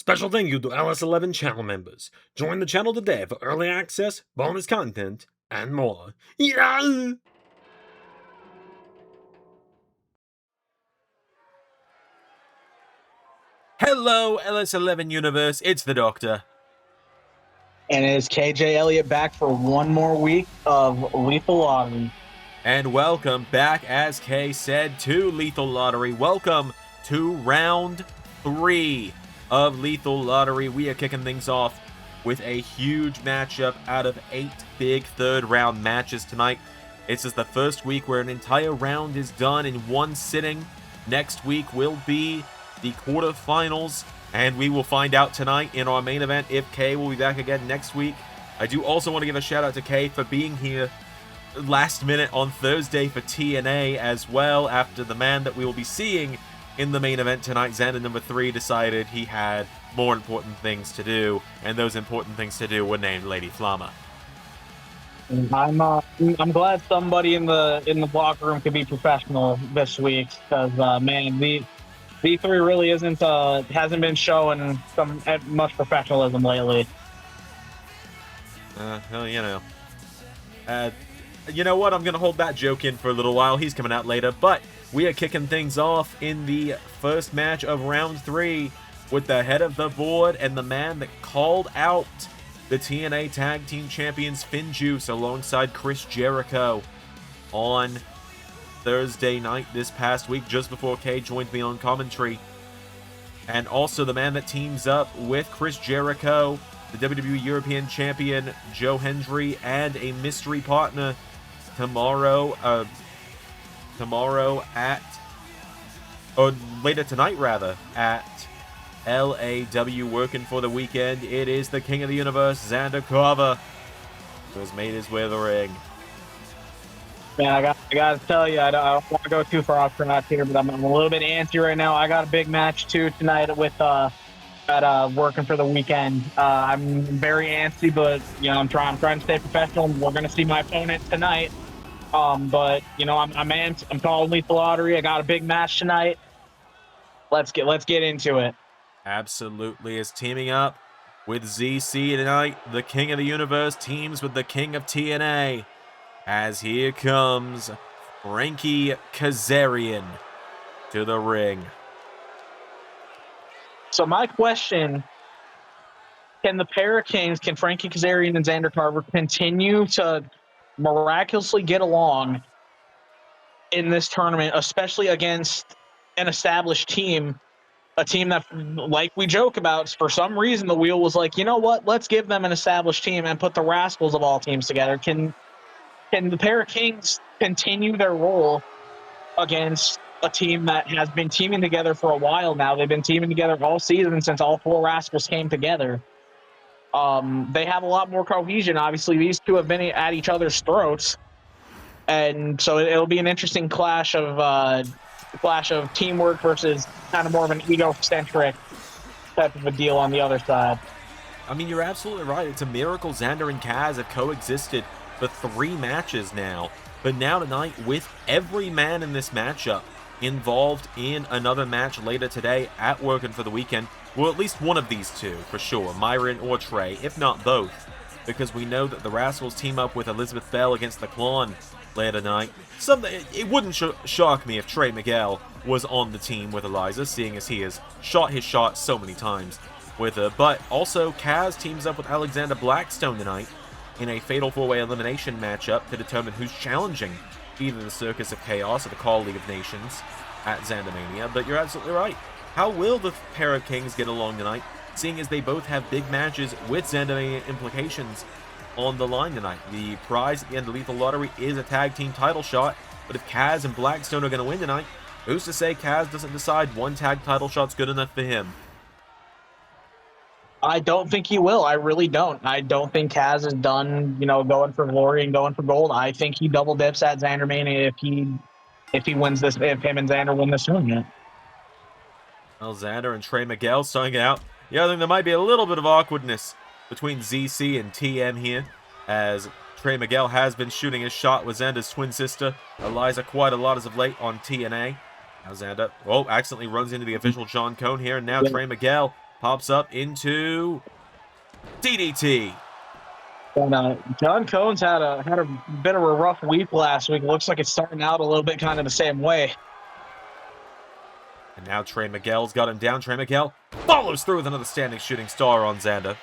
Special thank you to LS11 channel members. Join the channel today for early access, bonus content, and more. Yeah! Hello, LS11 Universe, it's the Doctor. And it's KJ Elliott back for one more week of Lethal Lottery. And welcome back, as Kay said, to Lethal Lottery. Welcome to round 3 of Lethal Lottery. We are kicking things off with a huge matchup out of 8 big third round matches tonight. This is the first week where an entire round is done in one sitting. Next week will be the quarterfinals, and we will find out tonight in our main event if Kay will be back again next week. I do also want to give a shout out to Kay for being here last minute on Thursday for TNA as well, after the man that we will be seeing in the main event tonight, Zander number 3, decided he had more important things to do, and those important things to do were named Lady Flammer. I'm glad somebody in the locker room could be professional this week, because man, V3 really hasn't been showing much professionalism lately. Well, you know what? I'm going to hold that joke in for a little while. He's coming out later. But we are kicking things off in the first match of round 3 with the head of the board and the man that called out the TNA Tag Team Champions Finjuice alongside Chris Jericho on Thursday night this past week, just before Kay joined me on commentary. And also the man that teams up with Chris Jericho, the WWE European Champion Joe Hendry, and a mystery partner tomorrow later tonight rather, at LAW, working for the weekend. It is the King of the Universe, Zander Carver, who has made his way to the ring. Man, I gotta tell you, I don't want to go too far off track here, but I'm a little bit antsy right now. I got a big match too tonight with working for the weekend. I'm very antsy, but I'm trying to stay professional. We're gonna see my opponent tonight. But I'm calling Lethal Lottery. I got a big match tonight. Let's get into it. Absolutely, is teaming up with ZC tonight. The King of the Universe teams with the King of TNA, as here comes Frankie Kazarian to the ring. So my question, can the pair of kings, can Frankie Kazarian and Zander Carver continue to miraculously get along in this tournament, especially against an established team, a team that, like we joke about, for some reason the wheel was like, you know what, let's give them an established team and put the Rascalz of all teams together. Can the pair of kings continue their role against a team that has been teaming together for a while now? They've been teaming together all season since all 4 Rascalz came together. They have a lot more cohesion. Obviously, these two have been at each other's throats, and so it'll be an interesting clash of teamwork versus kind of more of an egocentric type of a deal on the other side. I mean, you're absolutely right. It's a miracle Zander and Kaz have coexisted for 3 matches now. But now tonight, with every man in this matchup involved in another match later today at Working for the Weekend, well, at least one of these two, for sure, Myron or Trey, if not both, because we know that the Rascalz team up with Elizabeth Bell against the Klon later tonight. It wouldn't shock me if Trey Miguel was on the team with Eliza, seeing as he has shot his shot so many times with her. But also, Kaz teams up with Alexander Blackstone tonight in a Fatal 4-Way Elimination matchup to determine who's challenging either the Circus of Chaos or the Call League of Nations at Xandermania. But you're absolutely right. How will the pair of kings get along tonight, seeing as they both have big matches with Xandermania implications on the line tonight? The prize at the end of Lethal Lottery is a tag team title shot, but if Kaz and Blackstone are going to win tonight, who's to say Kaz doesn't decide one tag title shot's good enough for him? I don't think he will. I really don't. I don't think Kaz is done, going for glory and going for gold. I think he double dips at Xandermania if he wins this, if him and Zander win this tournament. Well, Zander and Trey Miguel starting it out. Yeah, I think there might be a little bit of awkwardness between ZC and TM here, as Trey Miguel has been shooting his shot with Zander's twin sister, Eliza, quite a lot as of late on TNA. Now Zander, accidentally runs into the official John Cone here, and now Trey Miguel Pops up into DDT. And John Cohen's had a bit of a rough week last week. Looks like it's starting out a little bit kind of the same way. And now Trey Miguel's got him down. Trey Miguel follows through with another standing shooting star on Zander.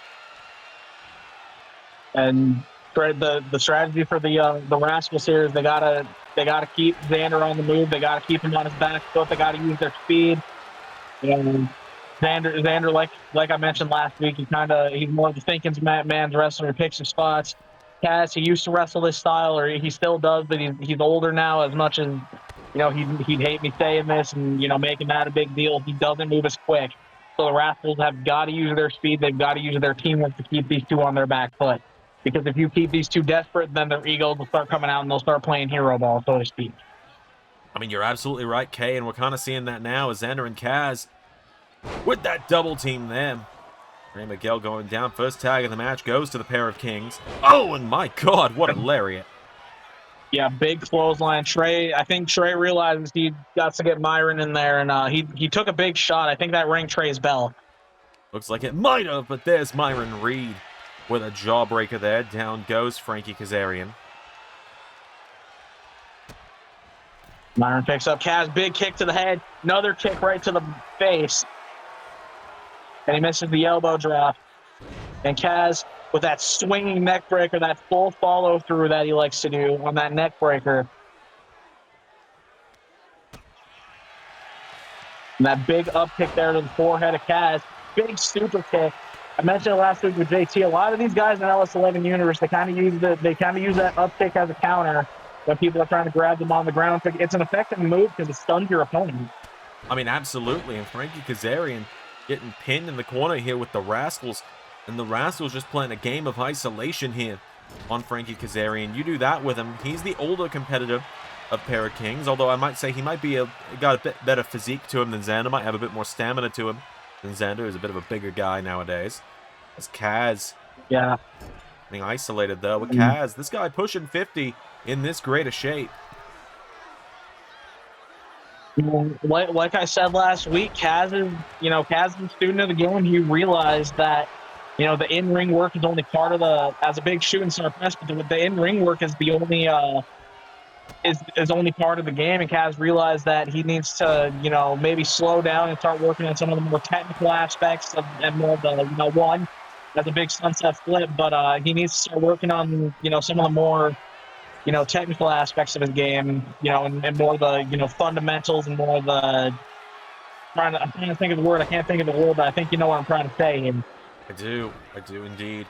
And the strategy for the Rascalz here is they gotta keep Zander on the move. They gotta keep him on his back foot. They gotta use their speed. And Zander, like I mentioned last week, he's more of the thinking man's wrestler. He picks his spots. Kaz, he used to wrestle this style, or he still does, but he's older now. As much as he'd hate me saying this and making that a big deal, he doesn't move as quick. So the Rascalz have got to use their speed. They've got to use their teamwork to keep these two on their back foot. Because if you keep these two desperate, then their egos will start coming out and they'll start playing hero ball, so to speak. I mean, you're absolutely right, Kay, and we're kind of seeing that now as Zander and Kaz with that double team there. Trey Miguel going down. First tag of the match goes to the pair of kings. Oh, and my God, what a lariat. Yeah, big clothesline. I think Trey realizes he got to get Myron in there, and he took a big shot. I think that rang Trey's bell. Looks like it might have, but there's Myron Reed with a jawbreaker there. Down goes Frankie Kazarian. Myron picks up Kaz. Big kick to the head. Another kick right to the face. And he misses the elbow drop. And Kaz, with that swinging neck breaker, that full follow through that he likes to do on that neck breaker. And that big up kick there to the forehead of Kaz. Big super kick. I mentioned it last week with JT. A lot of these guys in LS11 Universe, they kind of use that up kick as a counter when people are trying to grab them on the ground. It's an effective move because it stuns your opponent. I mean, absolutely. And Frankie Kazarian getting pinned in the corner here with the Rascalz. And the Rascalz just playing a game of isolation here on Frankie Kazarian. You do that with him. He's the older competitor of pair of kings, although I might say he might be got a bit better physique to him than Zander. Might have a bit more stamina to him than Zander, who's a bit of a bigger guy nowadays. As Kaz, being isolated though with Kaz. This guy pushing 50 in this great a shape. Like I said last week, Kaz is a student of the game. He realized that the in-ring work is only part of as a big shooting star press, but the in-ring work is the only is only part of the game. And Kaz realized that he needs to maybe slow down and start working on some of the more technical aspects and more of the one. That's a big sunset flip, but he needs to start working on some of the more technical aspects of his game, and more of the fundamentals and more of the I'm trying to think of the word. I can't think of the word, but I think you know what I'm trying to say. And I do indeed.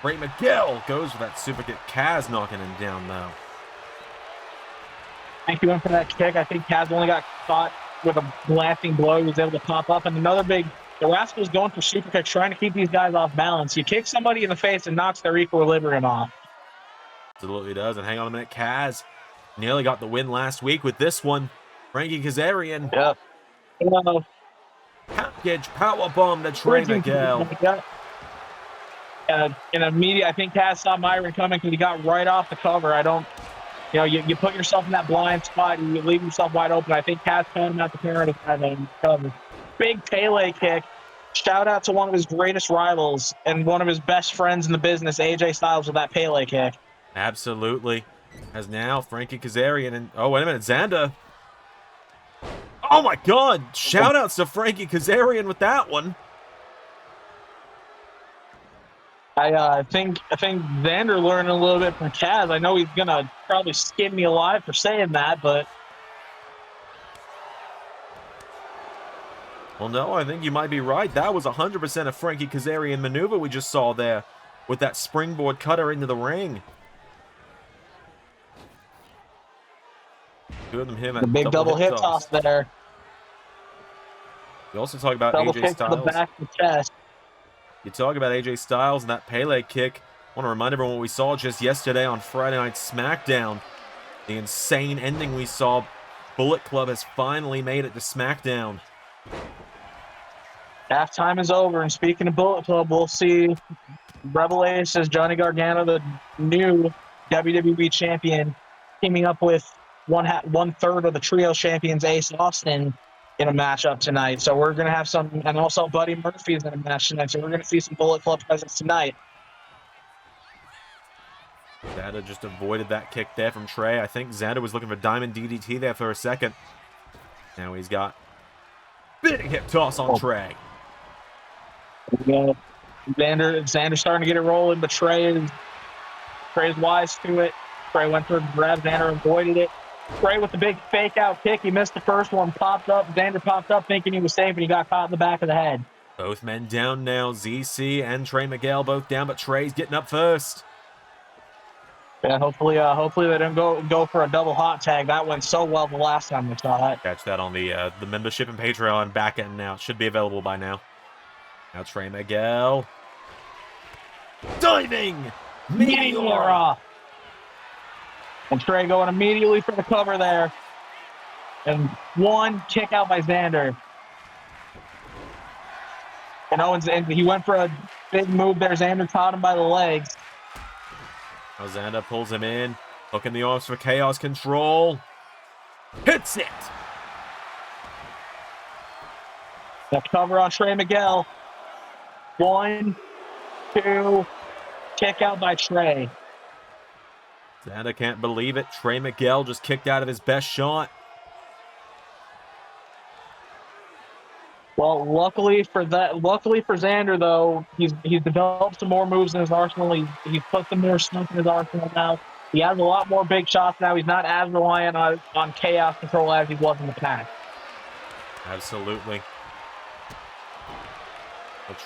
Trey Miguel goes for that super kick. Kaz knocking him down though. Thank you for that kick. I think Kaz only got caught with a blasting blow. He was able to pop up, and another big. The Rascalz going for super kicks, trying to keep these guys off balance. You kick somebody in the face and knocks their equilibrium off. Absolutely does. And hang on a minute, Kaz nearly got the win last week with this one. Frankie Kazarian. Yeah. Package powerbomb to Trey Miguel. In immediate, I think Kaz saw Myron coming because he got right off the cover. You put yourself in that blind spot and you leave yourself wide open. I think Kaz found him at the parent of cover. Big Pele kick. Shout out to one of his greatest rivals and one of his best friends in the business, AJ Styles, with that Pele kick. Absolutely. As now Frankie Kazarian and wait a minute, Zander. Oh my God! Shout outs to Frankie Kazarian with that one. I think Zander learned a little bit from Kaz. I know he's gonna probably skin me alive for saying that, but well, no, I think you might be right. That was 100% a Frankie Kazarian maneuver we just saw there with that springboard cutter into the ring. Two of them him at the big double hip toss there. You also talk about Double AJ kick Styles. to the back of the chest. You talk about AJ Styles and that Pele kick. I want to remind everyone what we saw just yesterday on Friday Night SmackDown. The insane ending we saw. Bullet Club has finally made it to SmackDown. Halftime is over, and speaking of Bullet Club, we'll see Rebel Ace as Johnny Gargano, the new WWE champion, teaming up with one third of the trio champions, Ace Austin, in a matchup tonight. So we're going to have some, and also Buddy Murphy is in a match tonight. So we're going to see some Bullet Club presence tonight. Zander just avoided that kick there from Trey. I think Zander was looking for Diamond DDT there for a second. Now he's got big hip toss on Trey. Yeah. Zander starting to get it rolling, but Trey's wise to it. Trey went for a grab, Zander avoided it. Trey with the big fake out kick. He missed the first one, popped up. Zander popped up thinking he was safe, and he got caught in the back of the head. Both men down now. ZC and Trey Miguel both down, but Trey's getting up first. Yeah, hopefully they don't go for a double hot tag. That went so well the last time we saw that. Catch that on the membership and Patreon back end now. It should be available by now. Now Trey Miguel. Diving! Meteora! And Trey going immediately for the cover there. And one kick out by Zander. And he went for a big move there. Zander caught him by the legs. Now Zander pulls him in. Hooking the arms for chaos control. Hits it! The cover on Trey Miguel. 1, 2, kick out by Trey. Zander can't believe it. Trey Miguel just kicked out of his best shot. Well, luckily for Zander though, he's developed some more moves in his arsenal. He's put some more stuff in his arsenal now. He has a lot more big shots now. He's not as reliant on chaos control as he was in the past. Absolutely.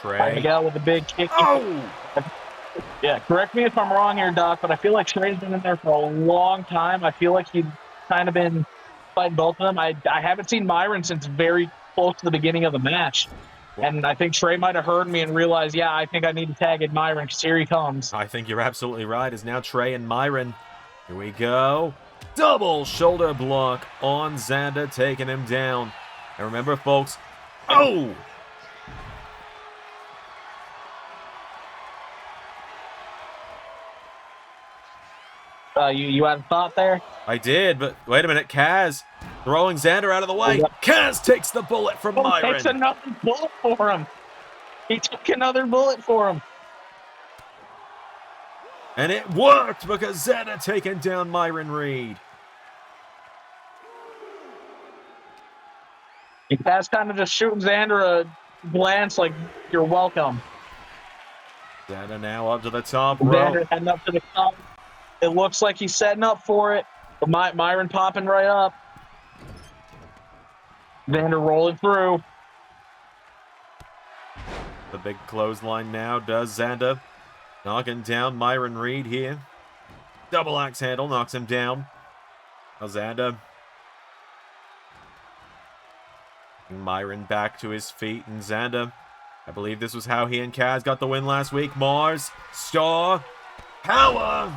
Trey Miguel with a big kick. Oh! Yeah, correct me if I'm wrong here, Doc, but I feel like Trey's been in there for a long time. I feel like he's kind of been fighting both of them. I haven't seen Myron since very close to the beginning of the match. And I think Trey might have heard me and realized, yeah, I think I need to tag in Myron because here he comes. I think you're absolutely right. It's now Trey and Myron. Here we go. Double shoulder block on Zander, taking him down. And remember, folks, oh! You had a thought there? I did, but wait a minute. Kaz throwing Zander out of the way. Kaz takes the bullet from Myron. Takes another bullet for him. He took another bullet for him. And it worked because Zander taking down Myron Reed. Kaz kind of just shooting Zander a glance like, you're welcome. Zander now up to the top rope. Zander heading up to the top. It looks like he's setting up for it. But Myron popping right up. Zander rolling through. The big clothesline now does Zander. Knocking down Myron Reed here. Double axe handle knocks him down. Now Zander. Myron back to his feet, and Zander. I believe this was how he and Kaz got the win last week. Mars. Star. Power.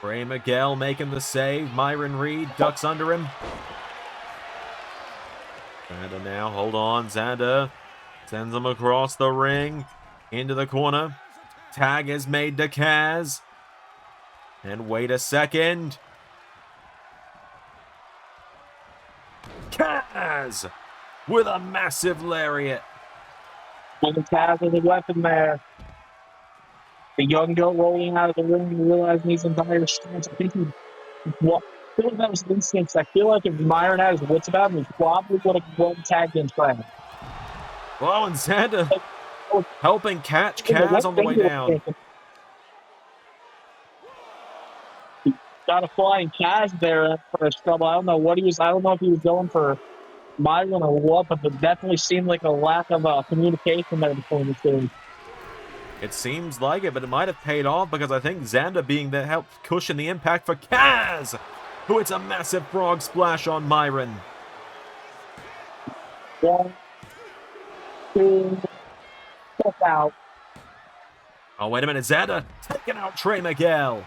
Trey Miguel making the save. Myron Reed ducks under him. Zander now, hold on. Zander sends him across the ring into the corner. Tag is made to Kaz. And wait a second. Kaz with a massive lariat. And Kaz with a weapon there. The young goat rolling out of the ring and realizing he's in dire straits. I think I feel like that was instincts. I feel like if Myron had his wits about him, he probably would have tagged in Trey. Well, and Zander helping catch Kaz on the way down. He got a flying Kaz there for his trouble. I don't know what he was. I don't know if he was going for Myron or what, but it definitely seemed like a lack of communication there between the two. It seems like it, but it might have paid off because I think Zander being there helped cushion the impact for Kaz, who hits a massive frog splash on Myron. 1, 2, step out. Oh, wait a minute. Zander taking out Trey Miguel.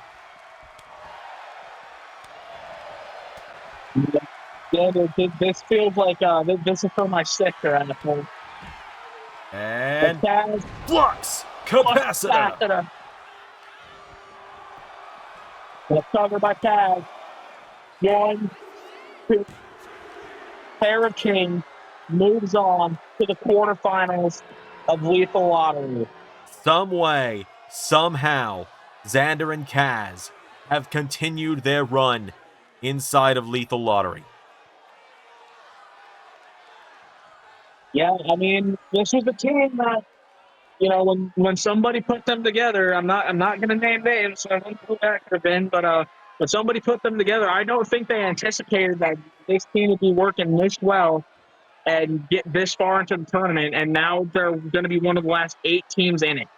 Yeah, this feels like this is for my sister, I think. And Kaz, flux capacitor. capacitor. That's covered by Kaz. 1, 2. Pair of Kings moves on to the quarterfinals of Lethal Lottery. Some way, somehow, Zander and Kaz have continued their run inside of Lethal Lottery. Yeah, I mean, this was a team that, you know, when somebody put them together, I'm not going to name names, so I don't know who that could have been, but when somebody put them together, I don't think they anticipated that this team would be working this well and get this far into the tournament, and now they're going to be one of the last 8 teams in it.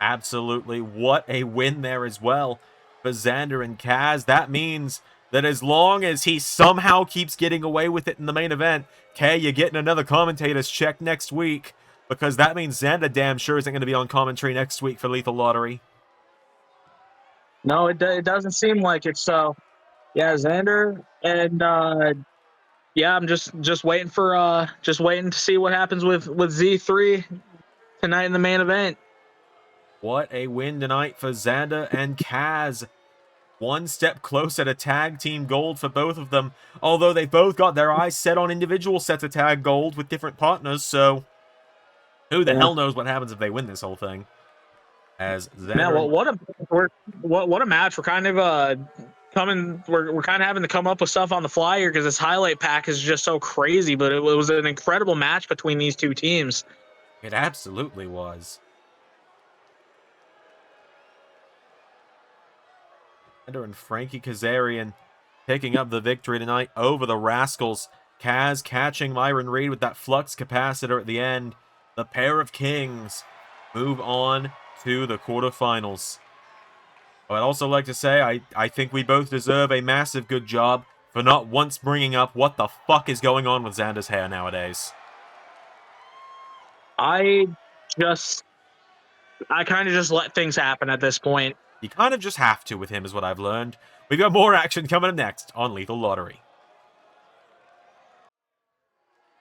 Absolutely. What a win there as well for Zander and Kaz. That means that as long as he somehow keeps getting away with it in the main event, Kay, you're getting another commentator's check next week, because that means Zander damn sure isn't going to be on commentary next week for Lethal Lottery. No, it doesn't seem like it. So, yeah, Zander and yeah, I'm just waiting for just waiting to see what happens with Z3 tonight in the main event. What a win tonight for Zander and Kaz. One step closer to tag team gold for both of them, although they've both got their eyes set on individual sets of tag gold with different partners, so who the hell knows what happens if they win this whole thing. As Zander... Man, what a match. We're kind of we're kind of having to come up with stuff on the fly here because this highlight pack is just so crazy, but it was an incredible match between these two teams. It absolutely was. And Frankie Kazarian picking up the victory tonight over the Rascalz. Kaz catching Myron Reed with that flux capacitor at the end. The pair of kings move on to the quarterfinals. I'd also like to say I think we both deserve a massive good job for not once bringing up what the fuck is going on with Zander's hair nowadays. I kind of just let things happen at this point. You kind of just have to with him, is what I've learned. We've got more action coming up next on Lethal Lottery.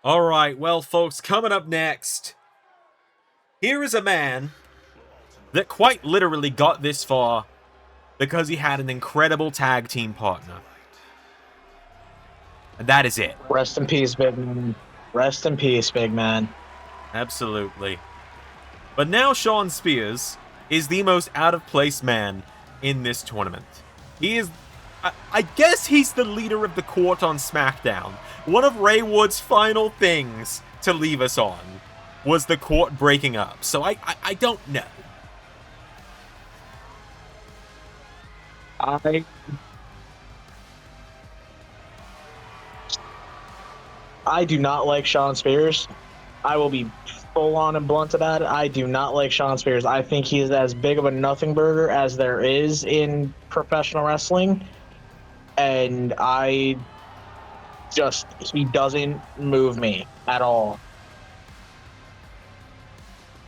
Alright, well, folks, coming up next, here is a man that quite literally got this far because he had an incredible tag team partner. And that is it. Rest in peace, big man. Rest in peace, big man. Absolutely. But now Shawn Spears is the most out-of-place man in this tournament. He is... I guess he's the leader of the court on SmackDown. One of Ray Wood's final things to leave us on was the court breaking up. So I don't know. I do not like Shawn Spears. I will be full on and blunt about it. I do not like Shawn Spears. I think he is as big of a nothing burger as there is in professional wrestling. And he doesn't move me at all.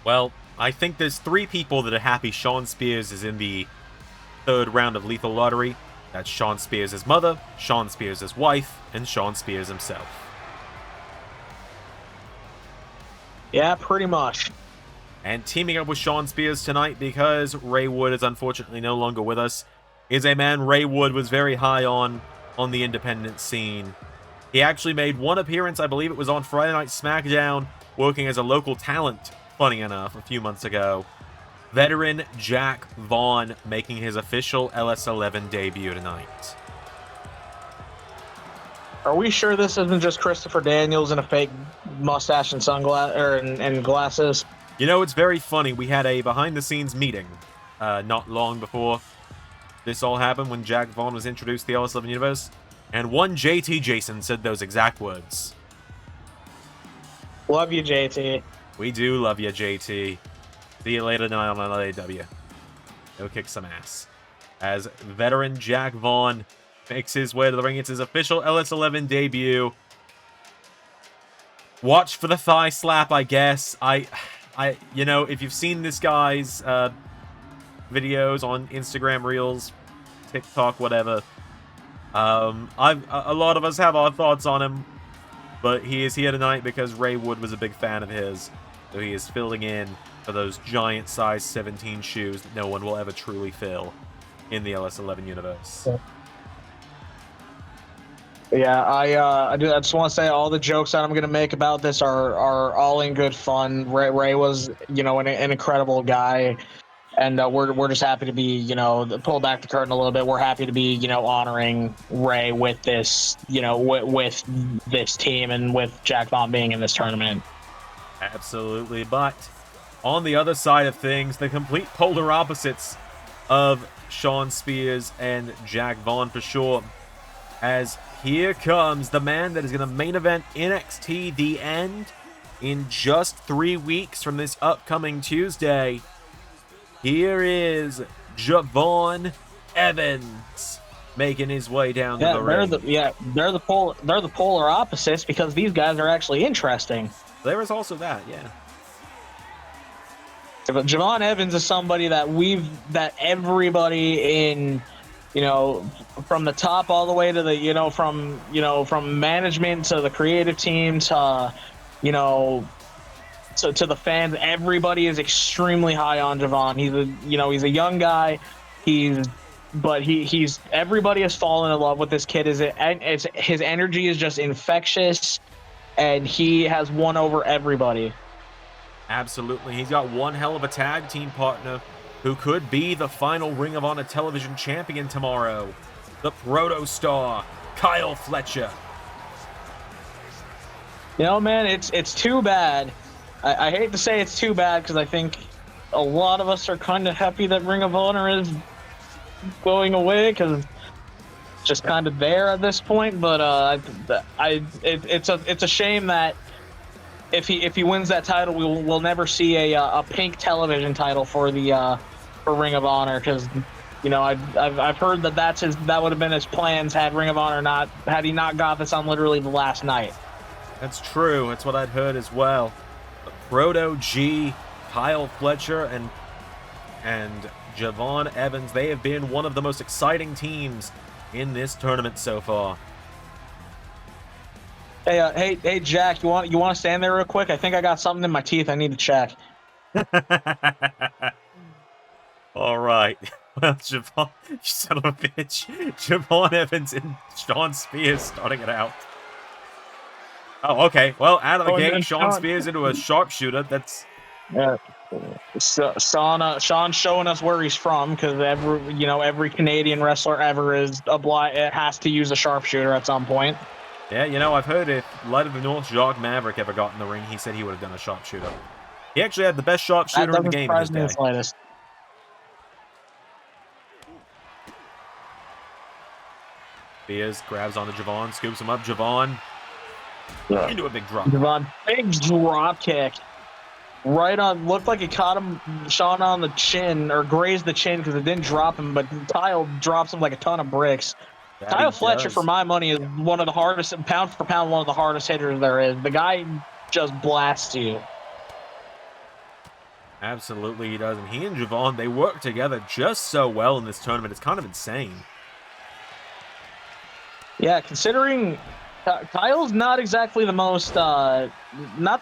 Well, I think there's 3 people that are happy Shawn Spears is in the 3rd round of Lethal Lottery. That's Shawn Spears' mother, Shawn Spears' wife, and Shawn Spears himself. Yeah, pretty much. And teaming up with Shawn Spears tonight, because Ray Wood is unfortunately no longer with us, is a man Ray Wood was very high on the independent scene. He actually made one appearance, I believe it was on Friday Night SmackDown, working as a local talent, funny enough, a few months ago. Veteran Jack Vaughn making his official LS11 debut tonight. Are we sure this isn't just Christopher Daniels in a fake mustache and and glasses? You know, it's very funny. We had a behind-the-scenes meeting not long before this all happened when Jack Vaughn was introduced to the LS11 universe, and one JT Jason said those exact words. Love you, JT. We do love you, JT. See you later tonight on LAW. Go kick some ass. As veteran Jack Vaughn makes his way to the ring, it's his official LS11 debut. Watch for the thigh slap, I guess. You know, if you've seen this guy's videos on Instagram Reels, TikTok, whatever, a lot of us have our thoughts on him, but he is here tonight because Ray Wood was a big fan of his. So he is filling in for those giant size 17 shoes that no one will ever truly fill in the LS11 universe. Yeah, I just want to say all the jokes that I'm going to make about this are all in good fun. Ray was, an incredible guy, and we're just happy to be, pull back the curtain a little bit. We're happy to be, honoring Ray with this, with this team and with Jack Vaughn being in this tournament. Absolutely, but on the other side of things, the complete polar opposites of Shawn Spears and Jack Vaughn for sure, as here comes the man that is going to main event NXT The End in just 3 weeks from this upcoming Tuesday. Here is Javon Evans making his way down to the ring. They're the polar opposites because these guys are actually interesting. There is also that, yeah. But Javon Evans is somebody that everybody in, from the top all the way to the, from management to the creative team to, to the fans, everybody is extremely high on Javon. He's a young guy. Everybody has fallen in love with this kid. His energy is just infectious, and he has won over everybody. Absolutely. He's got one hell of a tag team partner who could be the final Ring of Honor television champion tomorrow. The proto-star, Kyle Fletcher. Man, it's too bad. I hate to say it's too bad because I think a lot of us are kind of happy that Ring of Honor is going away because it's just kind of there at this point. But it's a shame that if he wins that title, we'll never see a pink television title for the for Ring of Honor because I've heard that would have been his plans had Ring of Honor had he not got this on literally the last night. That's true. That's what I'd heard as well. ProtOG, Kyle Fletcher, and Javon Evans, they have been one of the most exciting teams in this tournament so far. Hey, Jack, you want to stand there real quick? I think I got something in my teeth. I need to check. All right. Well, Javon, you son of a bitch. Javon Evans and Shawn Spears starting it out. Oh, okay. Well, out of the gate, Shawn Spears into a sharpshooter. That's... Yeah. Shawn showing us where he's from because every Canadian wrestler ever has to use a sharpshooter at some point. Yeah, I've heard if Light of the North Jacques Maverick ever got in the ring, he said he would have done a sharpshooter. He actually had the best sharpshooter in the game in his day. Spears grabs onto Javon, scoops him up. Javon into a big drop. Javon, big drop kick. Right on, looked like it caught Shawn on the chin, or grazed the chin because it didn't drop him, but Kyle drops him like a ton of bricks. Kyle Fletcher, for my money, is one of the hardest, pound for pound, one of the hardest hitters there is. The guy just blasts you. Absolutely, he does. And he and Javon, they work together just so well in this tournament. It's kind of insane. Yeah, considering Kyle's not exactly the most, not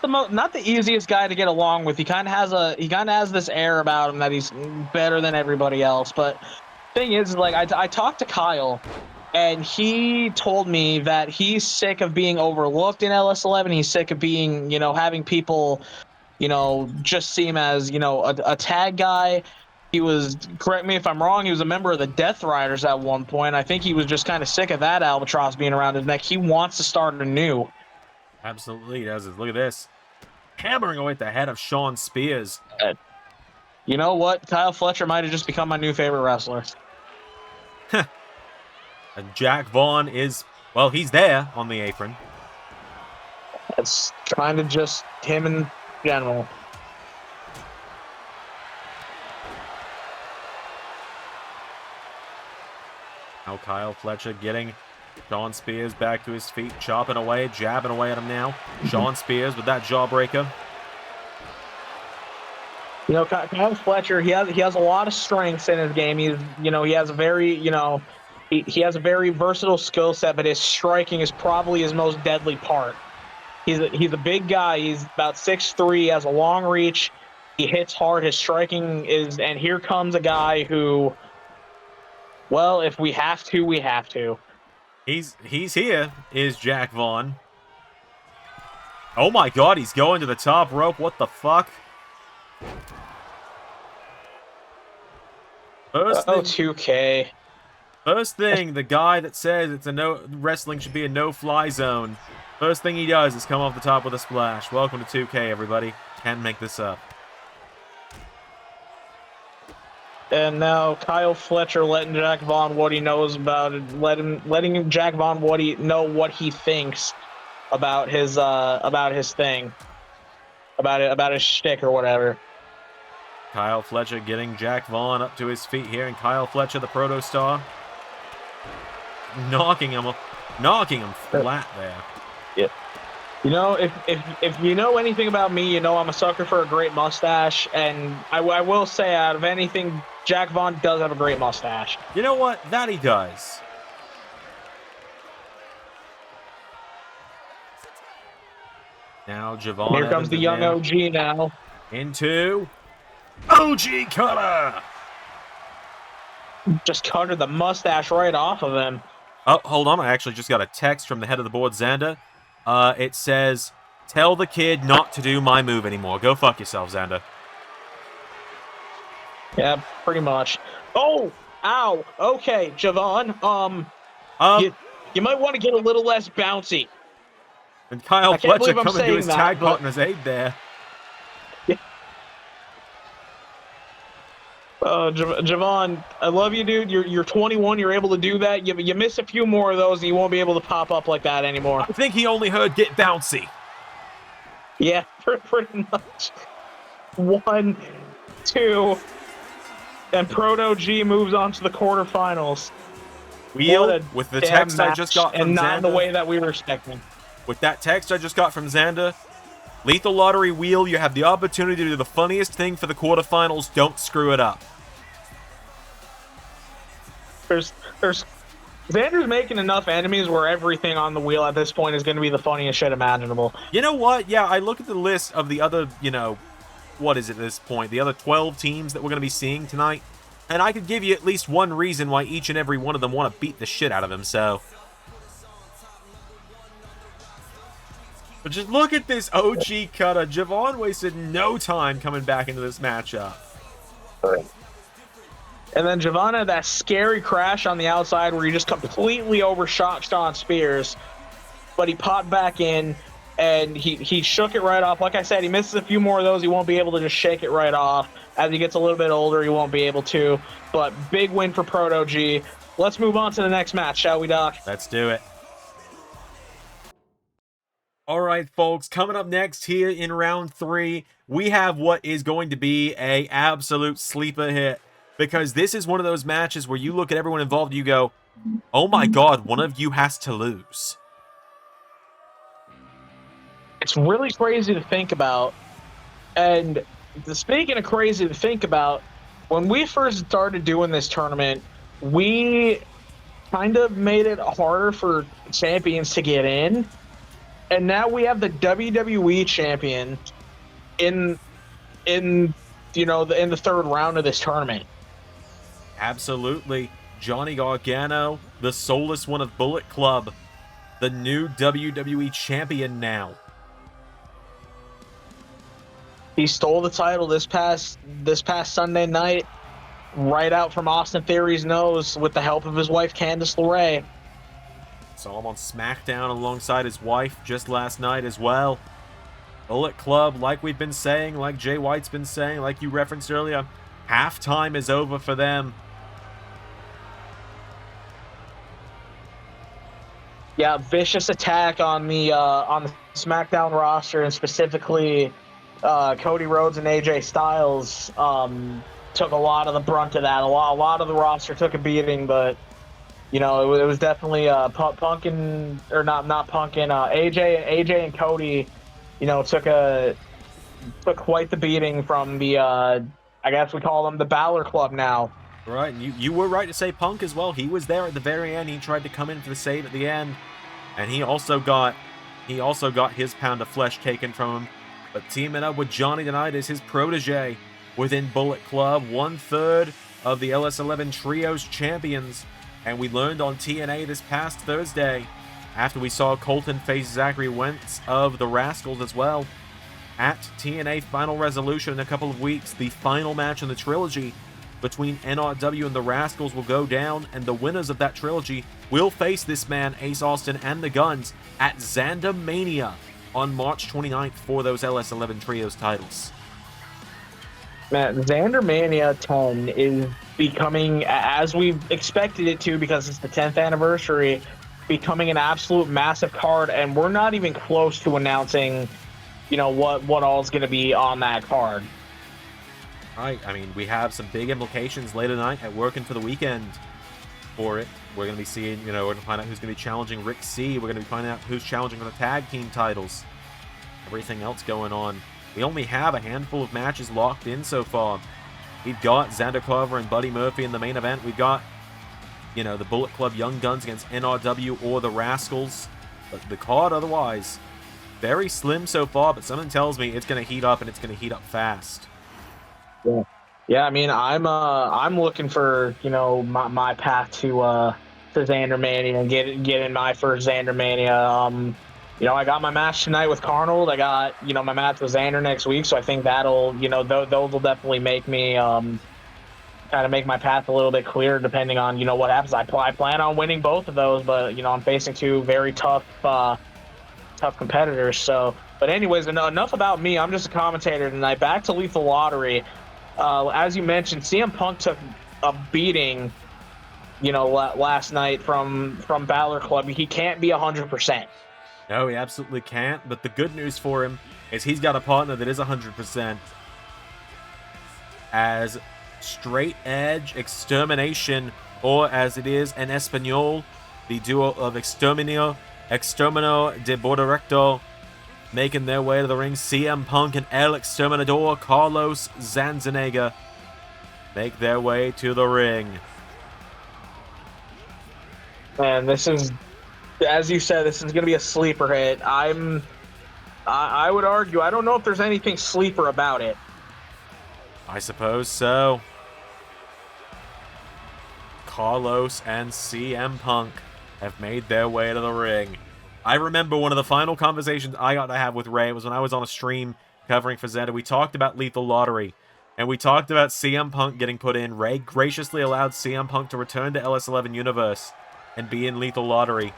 the easiest guy to get along with. He kind of has this air about him that he's better than everybody else. But thing is, like, I talked to Kyle, and he told me that he's sick of being overlooked in LS11. He's sick of being, having people, just see him as, a tag guy. He was, correct me if I'm wrong, he was a member of the Death Riders at one point. I think he was just kind of sick of that albatross being around his neck. He wants to start anew. Absolutely, he does. Look at this. Hammering away at the head of Shawn Spears. You know what? Kyle Fletcher might have just become my new favorite wrestler. And Jack Vaughn is, well, he's there on the apron. It's kind of just him in general. Now Kyle Fletcher getting Shawn Spears back to his feet, chopping away, jabbing away at him now. Shawn Spears with that jawbreaker. Kyle Fletcher, he has a lot of strengths in his game. He has a very, he has a very versatile skill set, but his striking is probably his most deadly part. He's a big guy. He's about 6'3", has a long reach. He hits hard. His striking is, and here comes a guy who, well, if we have to, we have to. He's here, is Jack Vaughn. Oh my god, he's going to the top rope. What the fuck? First thing, 2K. First thing, the guy that says it's a wrestling should be a no-fly zone. First thing he does is come off the top with a splash. Welcome to 2K, everybody. Can't make this up. And now Kyle Fletcher letting Jack Vaughn what he knows about it, letting Jack Vaughn know what he thinks about his thing, about his shtick or whatever. Kyle Fletcher getting Jack Vaughn up to his feet here, and Kyle Fletcher, the proto star, knocking him flat there. Yeah. You know, if you know anything about me, you know I'm a sucker for a great mustache, and I will say, out of anything, Jack Vaughn does have a great mustache. You know what? That he does. Now Javon. Here comes the young OG now. Into OG Cutter. Just cutted the mustache right off of him. Oh, hold on. I actually just got a text from the head of the board, Zander. It says, tell the kid not to do my move anymore. Go fuck yourself, Zander. Yeah, pretty much. Oh, ow. Okay, Javon. You might want to get a little less bouncy. And Kyle Fletcher coming to his tag partner's aid there. Yeah. Javon, I love you, dude. You're 21. You're able to do that. You miss a few more of those, and you won't be able to pop up like that anymore. I think he only heard get bouncy. Yeah, pretty much. 1, 2, and ProtOG moves on to the quarterfinals. Wheel with the text I just got from and not Zander. in the way that we were expecting. With that text I just got from Zander, Lethal Lottery Wheel, you have the opportunity to do the funniest thing for the quarterfinals. Don't screw it up. There's Xander's making enough enemies where everything on the wheel at this point is going to be the funniest shit imaginable. You know what? Yeah, I look at the list of the other, what is it at this point? The other 12 teams that we're going to be seeing tonight, and I could give you at least one reason why each and every one of them want to beat the shit out of him, so... But just look at this OG Cutter. Javon wasted no time coming back into this matchup. And then Javon had that scary crash on the outside where he just completely overshot Shawn Spears. But he popped back in, and he shook it right off. Like I said, he misses a few more of those. He won't be able to just shake it right off. As he gets a little bit older, he won't be able to. But big win for ProtOG. Let's move on to the next match, shall we, Doc? Let's do it. All right, folks, coming up next here in round 3, we have what is going to be a absolute sleeper hit, because this is one of those matches where you look at everyone involved and you go, oh my god, one of you has to lose. It's really crazy to think about. And speaking of crazy to think about, when we first started doing this tournament, we kind of made it harder for champions to get in. And now we have the WWE champion in the third round of this tournament. Absolutely. Johnny Gargano, the soulless one of Bullet Club, the new WWE champion now. He stole the title this past Sunday night, right out from Austin Theory's nose with the help of his wife Candice LeRae. Saw him on SmackDown alongside his wife just last night as well. Bullet Club, like we've been saying, like Jay White's been saying, like you referenced earlier, halftime is over for them. Yeah, vicious attack on the SmackDown roster, and specifically Cody Rhodes and AJ Styles took a lot of the brunt of that. A lot of the roster took a beating, but it was definitely AJ and Cody, took quite the beating from the I guess we call them the Balor Club now. Right, and you were right to say Punk as well. He was there at the very end. He tried to come in for the save at the end, and he also got He also got his pound of flesh taken from him. But teaming up with Johnny tonight is his protege within Bullet Club, 1/3 of the LS11 Trios champions. And we learned on TNA this past Thursday, after we saw Colton face Zachary Wentz of the Rascalz as well, at TNA Final Resolution in a couple of weeks, the final match in the trilogy between NRW and the Rascalz will go down, and the winners of that trilogy will face this man, Ace Austin, and the Guns at Zander Mania on March 29th for those LS11 Trios titles. Man, Zander Mania 10 is becoming, as we expected it to, because it's the 10th anniversary, becoming an absolute massive card, and we're not even close to announcing, you know, what all is going to be on that card. Right, I mean, we have some big implications later tonight at Working for the Weekend for it. We're going to be seeing, you know, we're going to find out who's going to be challenging Rick C. We're going to be finding out who's challenging for the tag team titles. Everything else going on. We only have a handful of matches locked in so far. We've got Zander Carver and Buddy Murphy in the main event. We've got, you know, the Bullet Club Young Guns against NRW or the Rascalz. But the card otherwise, very slim so far, but something tells me it's going to heat up, and it's going to heat up fast. Yeah. I mean, I'm looking for, you know, my path to Zander Mania and get in my first Zander Mania. You know, I got my match tonight with Carnold. I got, you know, my match with Zander next week, so I think that'll, you know, those will definitely make me kind of make my path a little bit clearer, depending on, you know, what happens. I plan on winning both of those, but, you know, I'm facing two very tough competitors. So, but anyways, enough about me. I'm just a commentator tonight. Back to Lethal Lottery. As you mentioned, CM Punk took a beating, you know, last night from Balor Club. He can't be 100%. No, he absolutely can't, but the good news for him is he's got a partner that is 100%. As Straight Edge Extermination, or as it is in Espanol, the duo of Extermino de Borderecto, making their way to the ring. CM Punk and El Exterminador Carlos Zandzenegger make their way to the ring. And this is, as you said, this is going to be a sleeper hit. I would argue, I don't know if there's anything sleeper about it. I suppose so. Carlos and CM Punk have made their way to the ring. I remember one of the final conversations I got to have with Ray was when I was on a stream covering for Zander. We talked about Lethal Lottery, and we talked about CM Punk getting put in. Ray graciously allowed CM Punk to return to LS11 Universe and be in Lethal Lottery.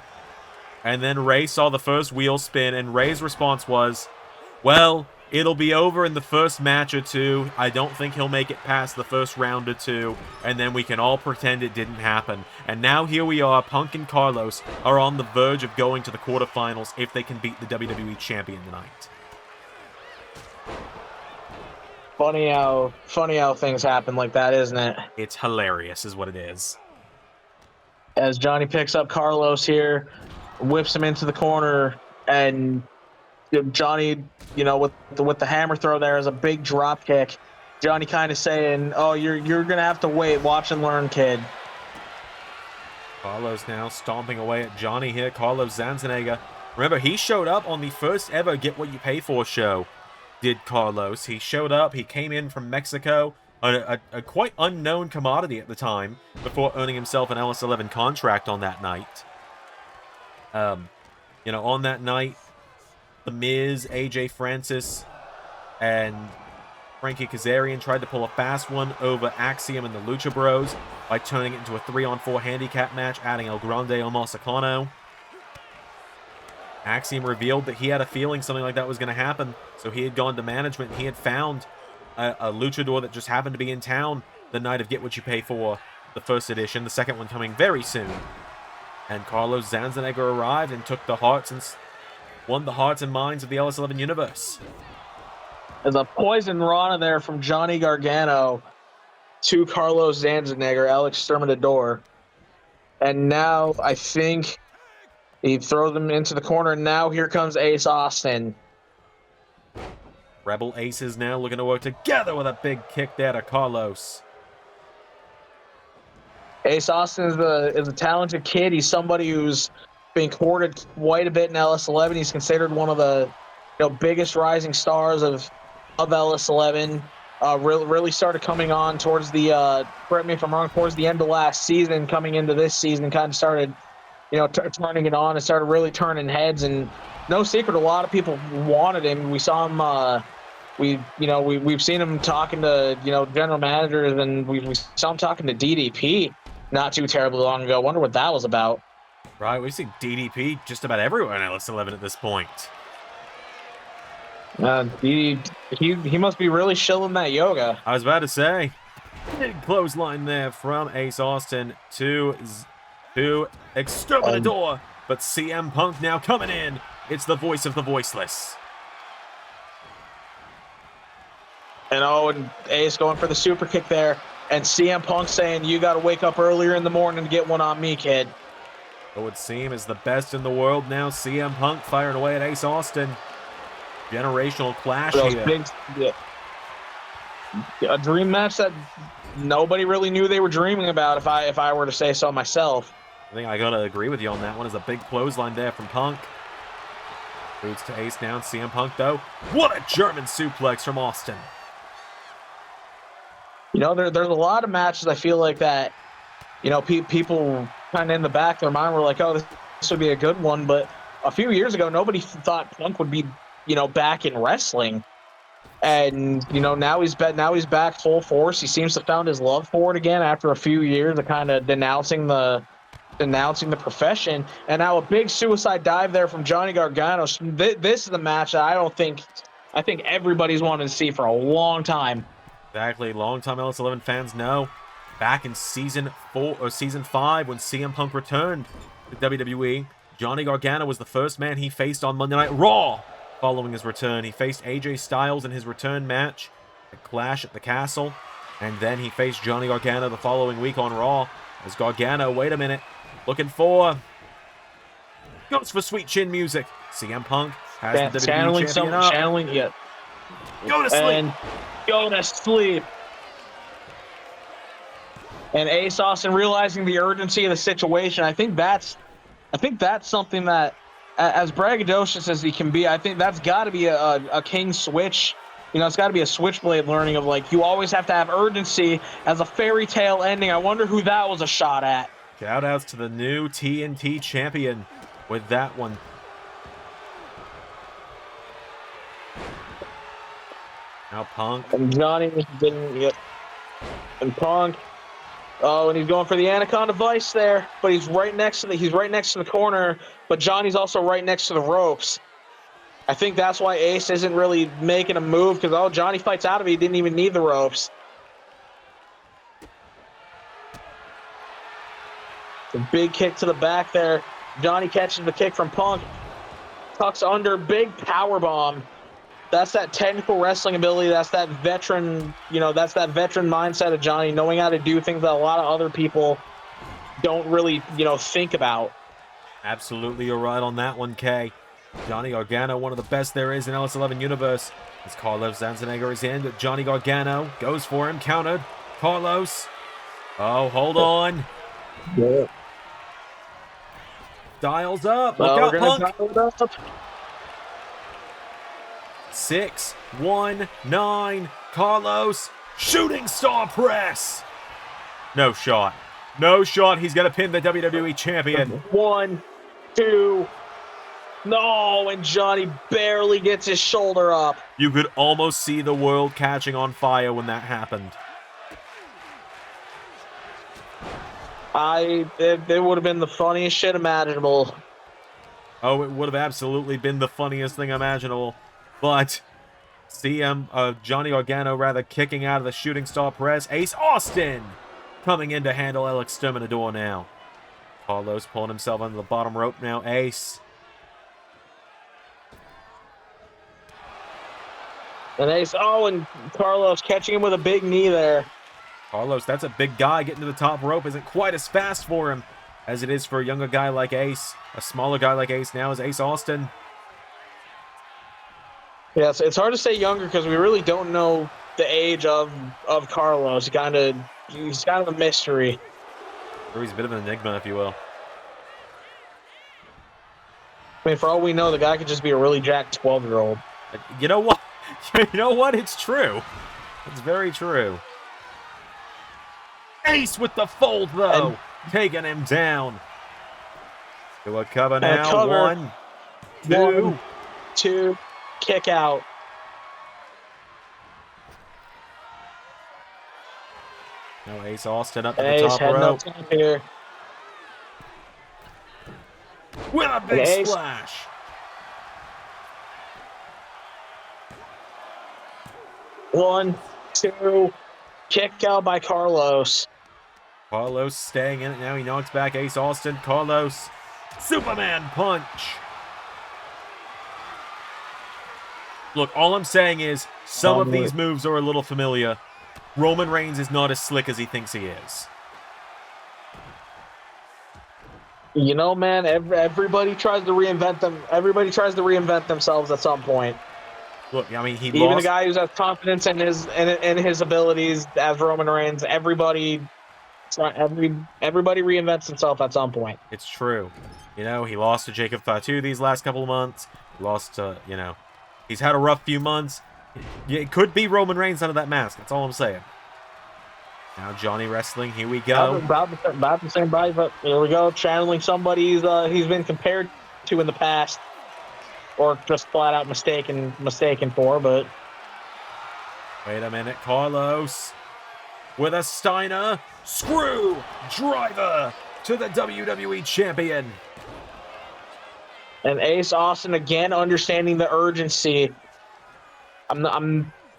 And then Ray saw the first wheel spin, and Ray's response was, well, it'll be over in the first match or two. I don't think he'll make it past the first round or two, and then we can all pretend it didn't happen. And now here we are, Punk and Carlos are on the verge of going to the quarterfinals if they can beat the WWE Champion tonight. Funny how things happen like that, isn't it? It's hilarious is what it is. As Johnny picks up Carlos here, whips him into the corner, and Johnny, you know, with the hammer throw there is a big drop kick. Johnny kind of saying, "Oh, you're gonna have to wait, watch and learn, kid." Carlos now stomping away at Johnny here. Carlos Zandzenegger. Remember, he showed up on the first ever Get What You Pay For show. Did Carlos? He showed up. He came in from Mexico, a quite unknown commodity at the time, before earning himself an LS11 contract on that night. You know, on that night, The Miz, AJ Francis, and Frankie Kazarian tried to pull a fast one over Axiom and the Lucha Bros by turning it into a 3-on-4 handicap match, adding El Grande Omosicano. Axiom revealed that he had a feeling something like that was going to happen, so he had gone to management. He had found a luchador that just happened to be in town the night of Get What You Pay For, the first edition, the second one coming very soon. And Carlos Zandzenegger arrived and took the hearts and won the hearts and minds of the LS11 universe. There's a poison rana there from Johnny Gargano to Carlos Zandzenegger, El Exterminador. And now I think he throws them into the corner, and now here comes Ace Austin. Rebel Aces now looking to work together with a big kick there to Carlos. Ace Austin is a talented kid. He's somebody who's being courted quite a bit in LS11. He's considered one of the biggest rising stars of LS11. Really started coming on towards the correct me if I'm wrong, towards the end of last season, coming into this season, kind of started turning it on and started really turning heads. And no secret, a lot of people wanted him. We saw him. We've seen him talking to general managers, and we saw him talking to DDP not too terribly long ago. Wonder what that was about. Right, we've seen DDP just about everywhere in LS11 at this point. He must be really shilling that yoga. I was about to say, big clothesline there from Ace Austin to Exterminador, but CM Punk now coming in. It's the voice of the voiceless. And Ace going for the super kick there, and CM Punk saying, "You got to wake up earlier in the morning to get one on me, kid." It would seem is the best in the world now. CM Punk firing away at Ace Austin. Generational clash here. A dream match that nobody really knew they were dreaming about, if I were to say so myself. I think I gotta agree with you on that one. Is a big clothesline there from Punk. Boots to Ace down. CM Punk though. What a German suplex from Austin. There's a lot of matches I feel like that, people kind of in the back of their mind were like, oh, this would be a good one. But a few years ago, nobody thought Punk would be, back in wrestling. And, now he's back full force. He seems to have found his love for it again after a few years of kind of denouncing the profession. And now a big suicide dive there from Johnny Gargano. This is the match that I think everybody's wanted to see for a long time. Exactly. Long-time LS11 fans know. Back in season 4 or season 5, when CM Punk returned to WWE, Johnny Gargano was the first man he faced on Monday Night Raw. Following his return, he faced AJ Styles in his return match at Clash at the Castle, and then he faced Johnny Gargano the following week on Raw. As Gargano, wait a minute, looking for goes for sweet chin music. CM Punk has the WWE champion up. Channeling, yeah. Go to sleep. And go to sleep. And Ace Austin realizing the urgency of the situation. I think that's something that, as braggadocious as he can be, I think that's got to be a king switch. It's got to be a switchblade learning of, like, you always have to have urgency as a fairy tale ending. I wonder who that was a shot at. Shout outs to the new TNT champion with that one. Now Punk. And Johnny didn't get. And Punk. Oh, and he's going for the Anaconda Vice there, but he's right next to the corner. But Johnny's also right next to the ropes. I think that's why Ace isn't really making a move, because Johnny fights out of it. He didn't even need the ropes. A big kick to the back there. Johnny catches the kick from Punk. Tucks under, big power bomb. That's that technical wrestling ability. That's that veteran, mindset of Johnny, knowing how to do things that a lot of other people don't really, think about. Absolutely, you're right on that one, Kay. Johnny Gargano, one of the best there is in LS11 universe. As Carnold Zandzenegger is in, but Johnny Gargano goes for him, countered. Carlos. Oh, hold on. Yeah. Dials up. Look out, Punk. Dial it up. 6, 1, 9. Carlos. Shooting star press. No shot. No shot. He's going to pin the WWE champion. 1, 2. No, and Johnny barely gets his shoulder up. You could almost see the world catching on fire when that happened. It would have been the funniest shit imaginable. Oh, it would have absolutely been the funniest thing imaginable. But Johnny Gargano rather kicking out of the shooting star press. Ace Austin coming in to handle El Exterminador now. Carlos pulling himself under the bottom rope now. Ace. And Ace, and Carlos catching him with a big knee there. Carlos, that's a big guy. Getting to the top rope isn't quite as fast for him as it is for a younger guy like Ace. A smaller guy like Ace now is Ace Austin. Yeah, it's hard to say younger because we really don't know the age of Carlos. He's kind of a mystery. Or he's a bit of an enigma, if you will. I mean, for all we know, the guy could just be a really jacked 12-year-old. You know what? You know what? It's true. It's very true. Ace with the fold, though. Taking him down. To a cover now. Cover. 1, 2. 1, 2. Kick out. Now Ace Austin up to Ace the top heading rope. up top here. With a big Ace. splash. One, two. Kick out by Carlos. Carlos staying in it now. He knocks back Ace Austin. Carlos. Superman punch. Look, all I'm saying is some of these moves are a little familiar. Roman Reigns is not as slick as he thinks he is. You know, man, everybody tries to reinvent them. Everybody tries to reinvent themselves at some point. Look, I mean, Even a guy who has confidence in his abilities as Roman Reigns. Everybody reinvents himself at some point. It's true. You know, he lost to Jacob Fatu these last couple of months. He lost to, you know, he's had a rough few months. It could be Roman Reigns under that mask. That's all I'm saying. Now Johnny wrestling. Here we go. About the same body, but here we go. Channeling somebody he's been compared to in the past, or just flat out mistaken for. But wait a minute, Carlos with a Steiner screw driver to the WWE champion. And Ace Austin again understanding the urgency. I'm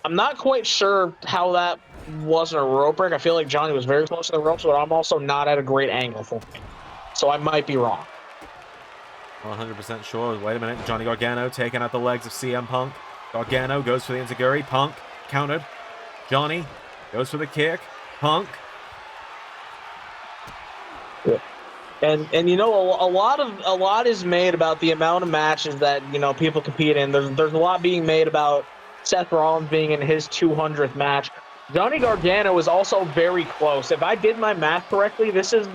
not quite sure how that wasn't a rope break. I feel like Johnny was very close to the ropes, but I'm also not at a great angle for me. So I might be wrong. 100% sure. Wait a minute. Johnny Gargano taking out the legs of CM Punk. Gargano goes for the enziguri. Punk countered. Johnny goes for the kick. Punk. Yeah. And you know, a lot is made about the amount of matches that, you know, people compete in. There's a lot being made about Seth Rollins being in his 200th match. Johnny Gargano is also very close. If I did my math correctly, this is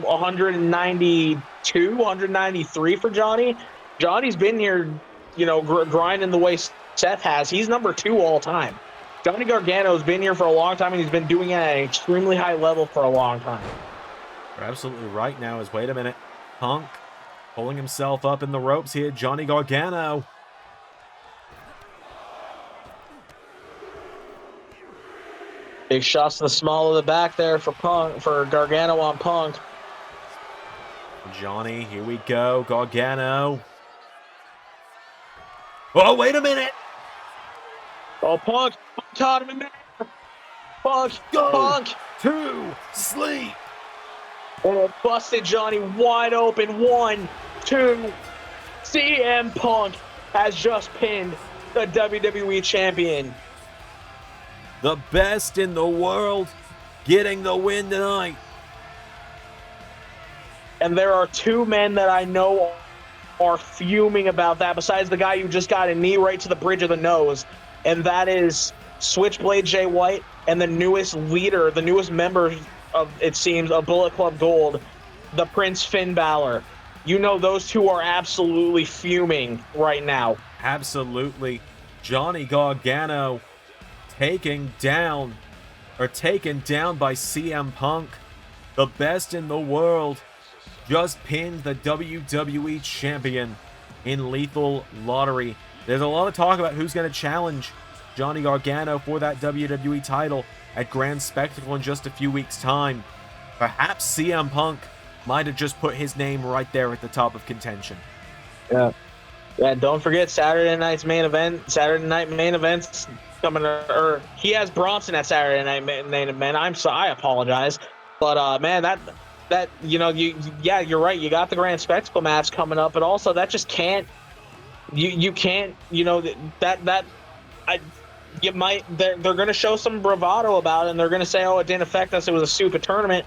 192, 193 for Johnny. Johnny's been here, you know, grinding the way Seth has. He's number 2 all time. Johnny Gargano's been here for a long time, and he's been doing it at an extremely high level for a long time. You're absolutely right now. Wait a minute. Punk pulling himself up in the ropes here. Johnny Gargano. Big shots to the small of the back there for Gargano on Punk. Johnny, here we go. Gargano. Oh, wait a minute. Oh, Punk caught him in there. Punk to sleep. And busted Johnny wide open. 1, 2. CM Punk has just pinned the WWE champion. The best in the world getting the win tonight. And there are 2 men that I know are fuming about that, besides the guy who just got a knee right to the bridge of the nose. And that is Switchblade Jay White and the newest leader, the newest member of, it seems, of Bullet Club Gold, the Prince Finn Balor. You know those 2 are absolutely fuming right now. Absolutely. Johnny Gargano taken down by CM Punk. The best in the world just pinned the WWE champion in Lethal Lottery. There's a lot of talk about who's going to challenge Johnny Gargano for that WWE title at Grand Spectacle in just a few weeks' time. Perhaps CM Punk might have just put his name right there at the top of contention. Yeah. Yeah, don't forget Saturday night's main event. Saturday night main events coming, or he has Bronson at Saturday night main event. I apologize, but man, that you know, you're right. You got the Grand Spectacle match coming up, but also that just can't. You can't. You know they're going to show some bravado about it, and they're going to say, oh, it didn't affect us. It was a stupid tournament.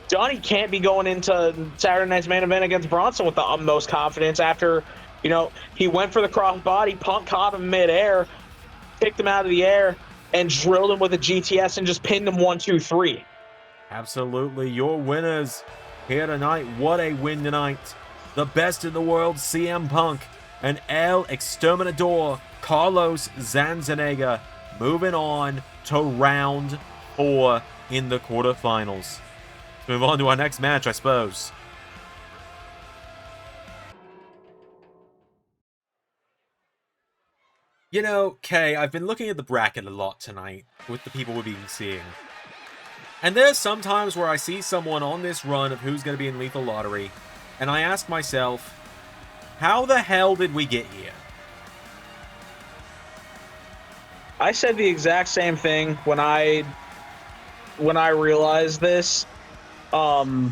Johnny can't be going into Saturday night's main event against Bronson with the utmost confidence after, you know, he went for the crossbody. Punk caught him midair, picked him out of the air, and drilled him with a GTS and just pinned him 1, 2, 3. Absolutely. Your winners here tonight. What a win tonight. the best in the world CM Punk, and El Exterminador Carnold Zandzenegger moving on to round 4 in the quarterfinals. Let's move on to our next match, I suppose. You know, Kay, I've been looking at the bracket a lot tonight with the people we've been seeing. And there's some times where I see someone on this run of who's going to be in Lethal Lottery, and I ask myself, how the hell did we get here? I said the exact same thing when I realized this. You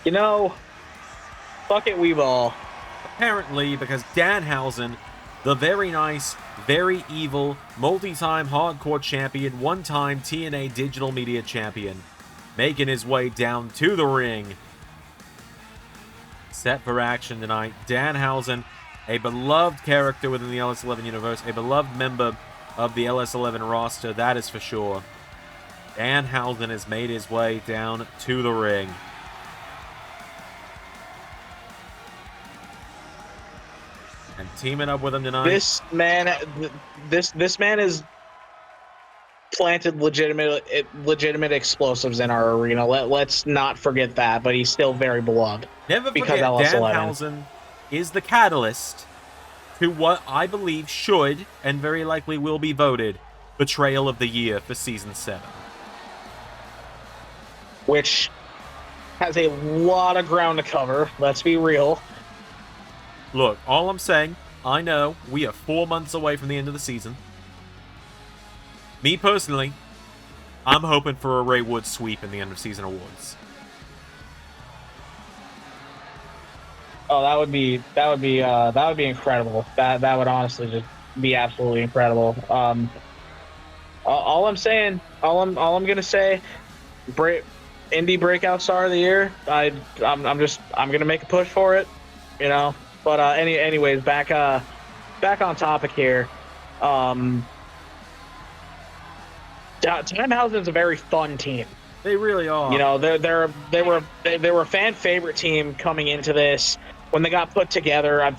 know, fuck it, we've all. Apparently, because Danhausen, the very nice, very evil, multi-time hardcore champion, one-time TNA digital media champion, making his way down to the ring. Set for action tonight. Danhausen, a beloved character within the LS11 universe, a beloved member of the LS11 roster, that is for sure. Danhausen has made his way down to the ring. And teaming up with him tonight. This man is planted legitimate explosives in our arena. Let's not forget that, but he's still very beloved. Never because forget, LS11. Danhausen is the catalyst to what I believe should, and very likely will be voted, Betrayal of the Year for Season 7. Which has a lot of ground to cover, let's be real. Look, all I'm saying, I know we are 4 months away from the end of the season. Me personally, I'm hoping for a Ray Woods sweep in the end of season awards. Oh, that would be incredible. That would honestly just be absolutely incredible. All I'm gonna say, indie breakout star of the year. I'm gonna make a push for it, you know. But anyways, back on topic here. TimeHausen is a very fun team. They really are. You know, they were a fan favorite team coming into this. When they got put together,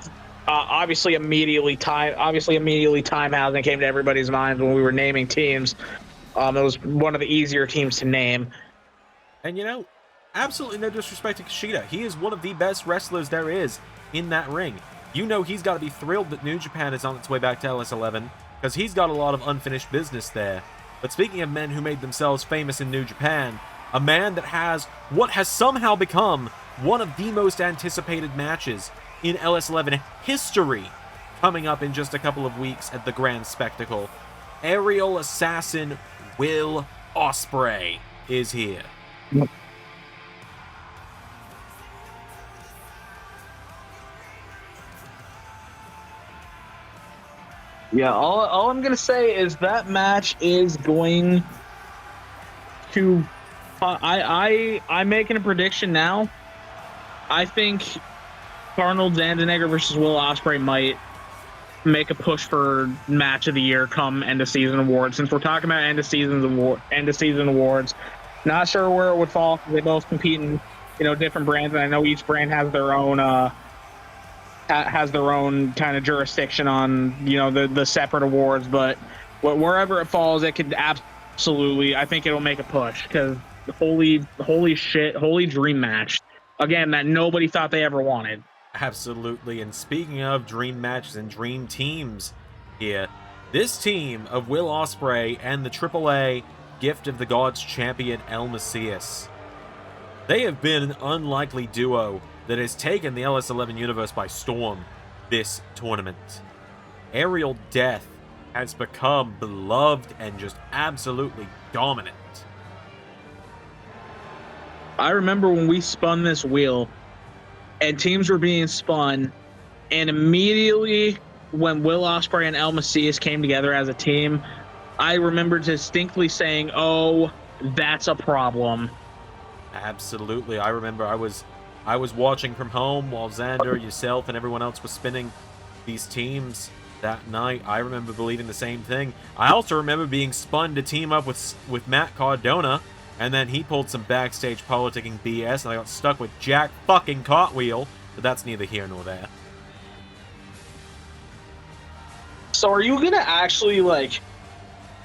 obviously immediately TimeHausen came to everybody's minds when we were naming teams. It was one of the easier teams to name. And you know, absolutely no disrespect to Kushida. He is one of the best wrestlers there is in that ring. You know he's got to be thrilled that New Japan is on its way back to LS11, because he's got a lot of unfinished business there. But speaking of men who made themselves famous in New Japan, a man that has what has somehow become one of the most anticipated matches in LS11 history coming up in just a couple of weeks at the Grand Spectacle. Aerial Assassin Will Ospreay is here. Yeah, all I'm gonna say is that match is going to. I'm making a prediction now. I think Carnold Zandzenegger versus Will Ospreay might make a push for match of the year come end of season awards. Since we're talking about end of season awards, not sure where it would fall because they both compete in different brands, and I know each brand has their own kind of jurisdiction on the separate awards, but wherever it falls, it could absolutely. I think it'll make a push because holy shit, holy dream match again that nobody thought they ever wanted. Absolutely. And speaking of dream matches and dream teams here, this team of Will Ospreay and the AAA Gift of the Gods champion El Mesias, they have been an unlikely duo that has taken the LS11 universe by storm this tournament. Aerial Death has become beloved and just absolutely dominant. I remember when we spun this wheel and teams were being spun, and immediately when Will Ospreay and El Mesias came together as a team, I remember distinctly saying, "Oh, that's a problem." Absolutely. I remember I was watching from home while Zander, yourself, and everyone else was spinning these teams that night. I remember believing the same thing. I also remember being spun to team up with Matt Cardona And then he pulled some backstage politicking BS, and I got stuck with Jack fucking Cartwheel. But that's neither here nor there. So are you gonna actually like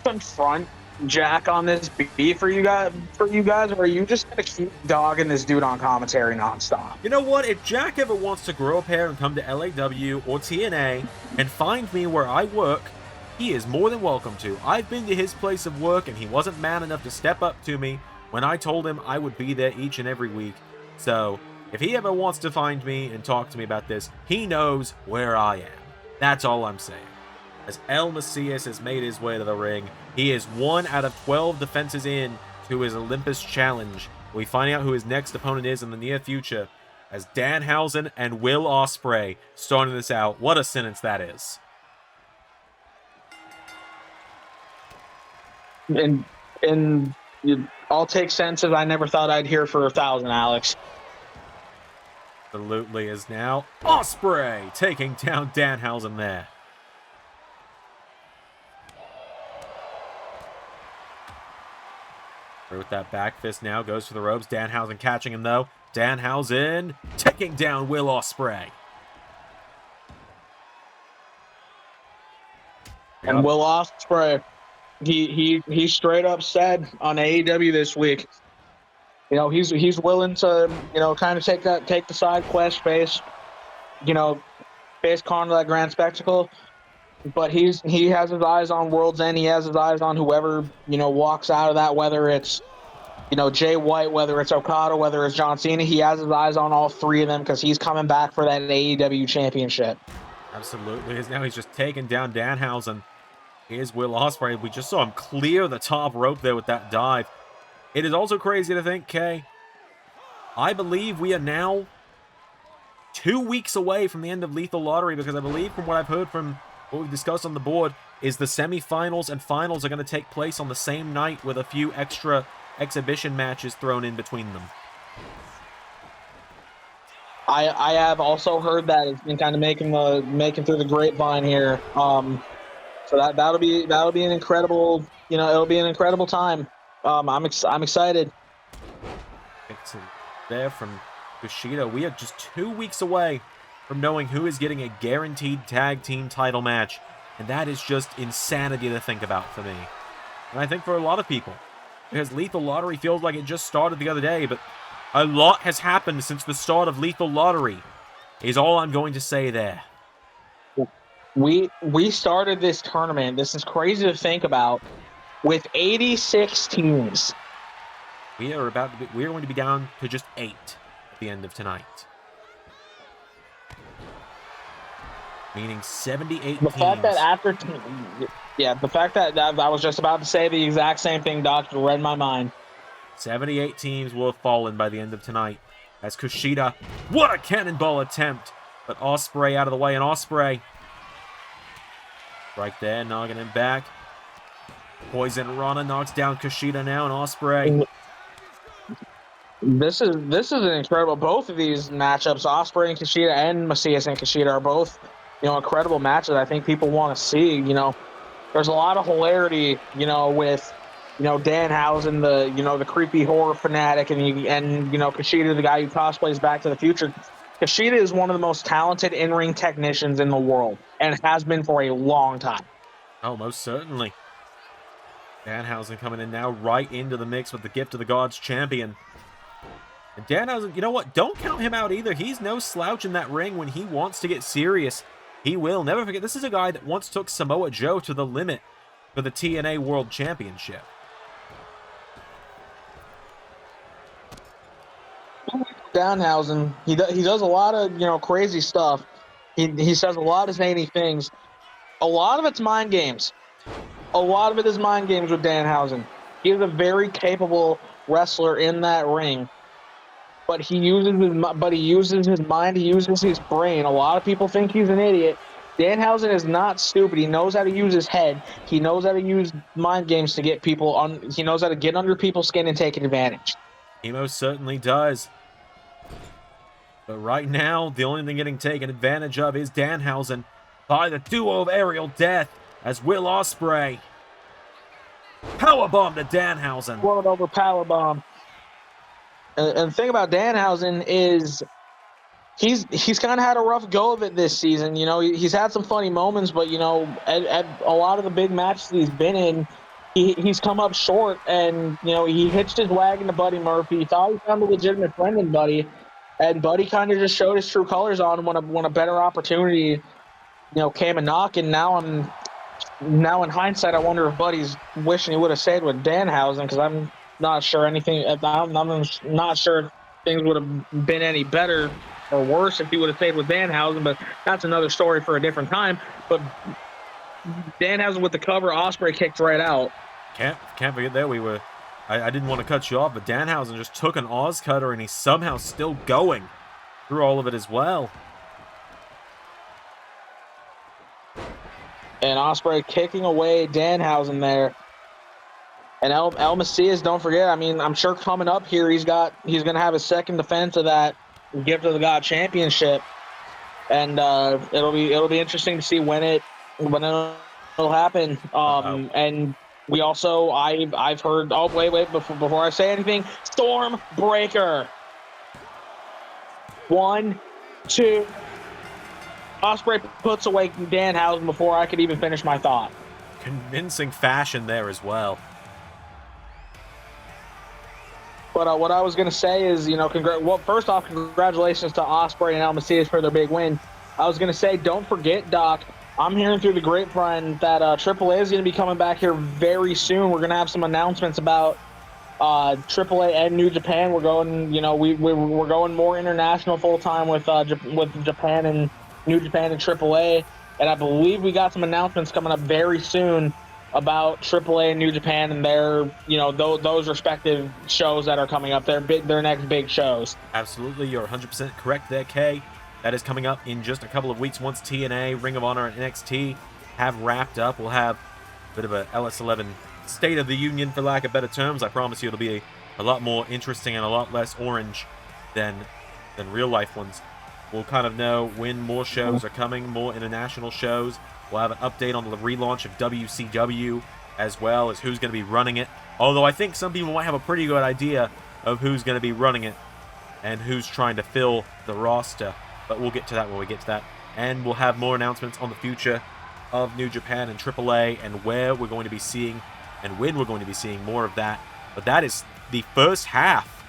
confront Jack on this beef for you guys, or are you just gonna keep dogging this dude on commentary nonstop? You know what? If Jack ever wants to grow a pair and come to LAW or TNA and find me where I work, he is more than welcome to. I've been to his place of work, and he wasn't man enough to step up to me when I told him I would be there each and every week. So, if he ever wants to find me and talk to me about this, he knows where I am. That's all I'm saying. As El Mesias has made his way to the ring, he is 1 out of 12 defenses in to his Olympus challenge. We'll be finding out who his next opponent is in the near future, as Danhausen and Will Ospreay starting this out. What a sentence that is. And I'll take sentences I never thought I'd hear for 1,000, Alex. Absolutely is now Ospreay taking down Danhausen there. With that back fist now, goes for the ropes. Danhausen catching him though. Danhausen taking down Will Ospreay. And Will Ospreay, he straight up said on AEW this week, you know, he's willing to, you know, kind of take the side quest, face Carnold that grand spectacle. But he has his eyes on World's End. He has his eyes on whoever, you know, walks out of that, whether it's, you know, Jay White, whether it's Okada, whether it's John Cena. He has his eyes on all three of them because he's coming back for that AEW championship. Absolutely. Now he's just taking down Danhausen. Here's Will Ospreay. We just saw him clear the top rope there with that dive. It is also crazy to think, Kay, I believe we are now 2 weeks away from the end of Lethal Lottery, because I believe from what I've heard from what we've discussed on the board is the semifinals and finals are going to take place on the same night with a few extra exhibition matches thrown in between them. I have also heard that it's been kind of making through the grapevine here. So that'll be an incredible, you know, it'll be an incredible time. I'm excited. It's there from Kushida. We are just 2 weeks away from knowing who is getting a guaranteed tag team title match, and that is just insanity to think about for me. And I think for a lot of people, because Lethal Lottery feels like it just started the other day, but a lot has happened since the start of Lethal Lottery, is all I'm going to say there. We started this tournament, this is crazy to think about, with 86 teams. We are going to be down to just 8 at the end of tonight. Meaning 78 teams. The fact that I was just about to say the exact same thing, Doctor, read my mind. 78 teams will have fallen by the end of tonight. As Kushida, what a cannonball attempt! But Ospreay out of the way, and Ospreay right there, knocking him back. Poison Rana knocks down Kushida now, and Ospreay. This is an incredible. Both of these matchups, Ospreay and Kushida, and Mesias and Kushida, are both, you know, incredible matches. I think people want to see. You know, there's a lot of hilarity, you know, with, you know, Danhausen, the creepy horror fanatic, and you know, Kushida, the guy who cosplays Back to the Future. Kushida is one of the most talented in-ring technicians in the world, and has been for a long time. Oh, most certainly. Danhausen coming in now, right into the mix with the Gift of the Gods champion. And Danhausen, you know what? Don't count him out either. He's no slouch in that ring. When he wants to get serious, he will. Never forget, this is a guy that once took Samoa Joe to the limit for the TNA World Championship. Danhausen, he does a lot of, you know, crazy stuff. He says a lot of zany things. A lot of it's mind games. A lot of it is mind games with Danhausen. He is a very capable wrestler in that ring, but he uses his mind. He uses his brain. A lot of people think he's an idiot. Danhausen is not stupid. He knows how to use his head. He knows how to use mind games to get people on. He knows how to get under people's skin and take advantage. He most certainly does. But right now, the only thing getting taken advantage of is Danhausen by the duo of aerial death, as Will Ospreay Powerbomb to Danhausen. Float over powerbomb. And the thing about Danhausen is he's kind of had a rough go of it this season. You know, he's had some funny moments, but you know, at a lot of the big matches he's been in, he's come up short. And you know, he hitched his wagon to Buddy Murphy. He thought he found a legitimate friend in Buddy, and Buddy kind of just showed his true colors on him when a better opportunity, you know, came a knock. And now in hindsight, I wonder if Buddy's wishing he would have stayed with Danhausen, because I'm not sure anything. I'm not sure if things would have been any better or worse if he would have stayed with Danhausen, but that's another story for a different time. But Danhausen with the cover, Ospreay kicked right out. Can't forget there we were. I didn't want to cut you off, but Danhausen just took an Oz cutter and he's somehow still going through all of it as well. And Ospreay kicking away Danhausen there. And El Mesias, don't forget, I mean, I'm sure coming up here he's going to have his second defense of that Gift of the God Championship. And it'll be interesting to see when it'll happen. And we also I've heard, oh wait before I say anything, Stormbreaker. 1, 2. Ospreay puts away Danhausen before I could even finish my thought. Convincing fashion there as well. But what I was going to say is, you know, first off, congratulations to Ospreay and El Mesias for their big win. I was going to say, don't forget, Doc, I'm hearing through the grapevine that AAA is going to be coming back here very soon. We're going to have some announcements about AAA and New Japan. We're going, you know, we're going more international full time with Japan and New Japan and AAA. And I believe we got some announcements coming up very soon about AAA and New Japan and their, you know, those respective shows that are coming up. Their next big shows. Absolutely, you're 100% correct there, Kay. That is coming up in just a couple of weeks once TNA, Ring of Honor, and NXT have wrapped up. We'll have a bit of a LS11 State of the Union, for lack of better terms. I promise you it'll be a lot more interesting and a lot less orange than real life ones. We'll kind of know when more shows are coming, more international shows. We'll have an update on the relaunch of WCW, as well as who's going to be running it. Although I think some people might have a pretty good idea of who's going to be running it and who's trying to fill the roster. But we'll get to that when we get to that. And we'll have more announcements on the future of New Japan and AAA and where we're going to be seeing and when we're going to be seeing more of that. But that is the first half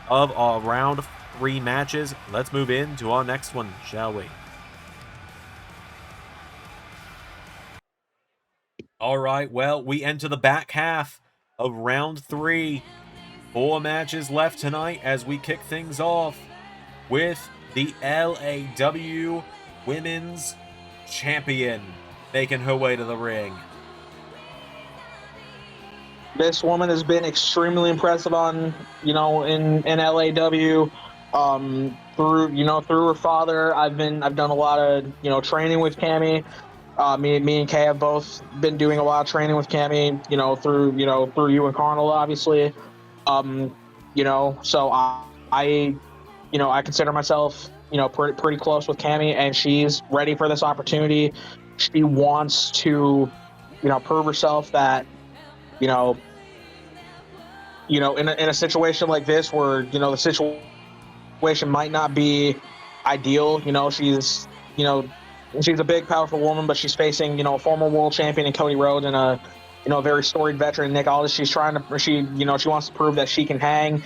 of our round 3 matches. Let's move into our next one, shall we? All right, well, we enter the back half of round 3. 4 matches left tonight as we kick things off with the LAW Women's Champion making her way to the ring. This woman has been extremely impressive in LAW. Through her father, I've done a lot of training with Cammy. Me and Kay have both been doing a lot of training with Cammy, through you and Carnold, obviously. So I consider myself, pretty close with Cammy, and she's ready for this opportunity. She wants to, prove herself that, in a situation like this where, the situation might not be ideal. She's a big, powerful woman, but she's facing, a former world champion in Cody Rhodes and a very storied veteran, Nick Aldis. She wants to prove that she can hang.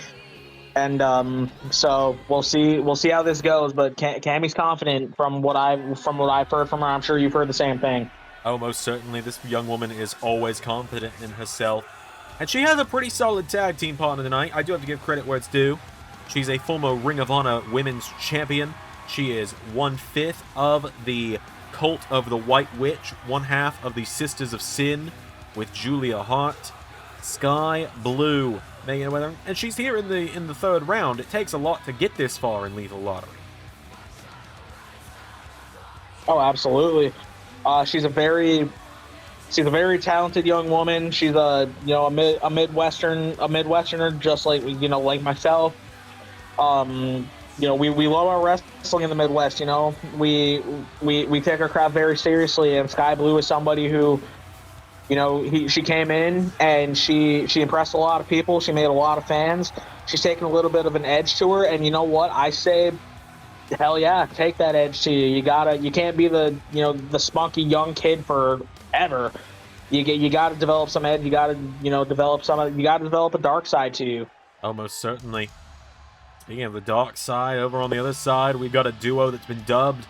And so we'll see how this goes. But Cammy's confident from what I've heard from her. I'm sure you've heard the same thing. Oh, most certainly. This young woman is always confident in herself. And she has a pretty solid tag team partner tonight. I do have to give credit where it's due. She's a former Ring of Honor Women's Champion. She is 1/5 of the Cult of the White Witch, 1/2 of the Sisters of Sin with Julia Hart, Sky Blue, Megan Weather, and she's here in the 3rd round. It takes a lot to get this far in Lethal Lottery. Oh, absolutely. She's a very talented young woman. She's a Midwesterner, just like like myself. We love our wrestling in the Midwest. We take our craft very seriously, and Sky Blue is somebody who, she came in and she impressed a lot of people. She made a lot of fans. She's taken a little bit of an edge to her, and you know what? I say, hell yeah, take that edge to you. You can't be the spunky young kid forever. You gotta develop some edge. You gotta develop a dark side to you. Almost certainly. Speaking of the dark side, over on the other side, we've got a duo that's been dubbed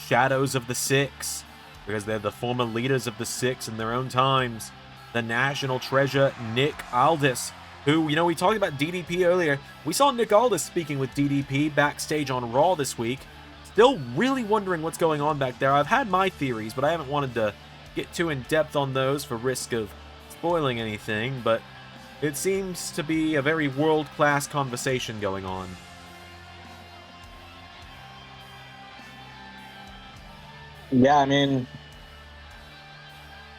Shadows of the Six, because they're the former leaders of the Six in their own times. The national treasure, Nick Aldis, who, we talked about DDP earlier. We saw Nick Aldis speaking with DDP backstage on Raw this week. Still really wondering what's going on back there. I've had my theories, but I haven't wanted to get too in-depth on those for risk of spoiling anything, but it seems to be a very world-class conversation going on. Yeah, I mean,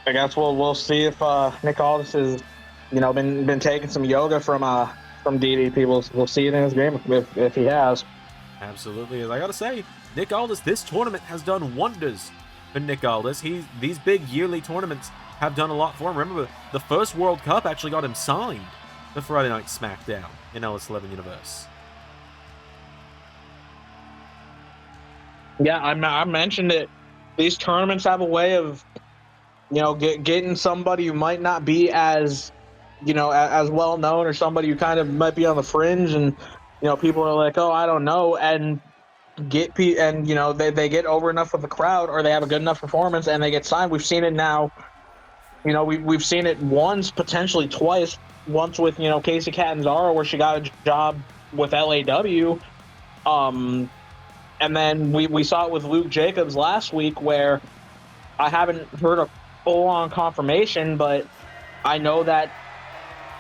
I guess we'll see if Nick Aldis has, been taking some yoga from DDP. We'll see it in his game if he has. Absolutely. As I gotta say, Nick Aldis, this tournament has done wonders for Nick Aldis. These big yearly tournaments have done a lot for him. Remember, the first World Cup actually got him signed for Friday Night SmackDown in LS11 Universe. Yeah, I mentioned it. These tournaments have a way of, getting somebody who might not be as, as well known, or somebody who kind of might be on the fringe, and people are like, oh, I don't know, and they get over enough with the crowd, or they have a good enough performance and they get signed. We've seen it now. We've seen it once, potentially twice. Once with Casey Catanzaro, where she got a job with LAW. And then we saw it with Luke Jacobs last week, where I haven't heard a full-on confirmation, but I know that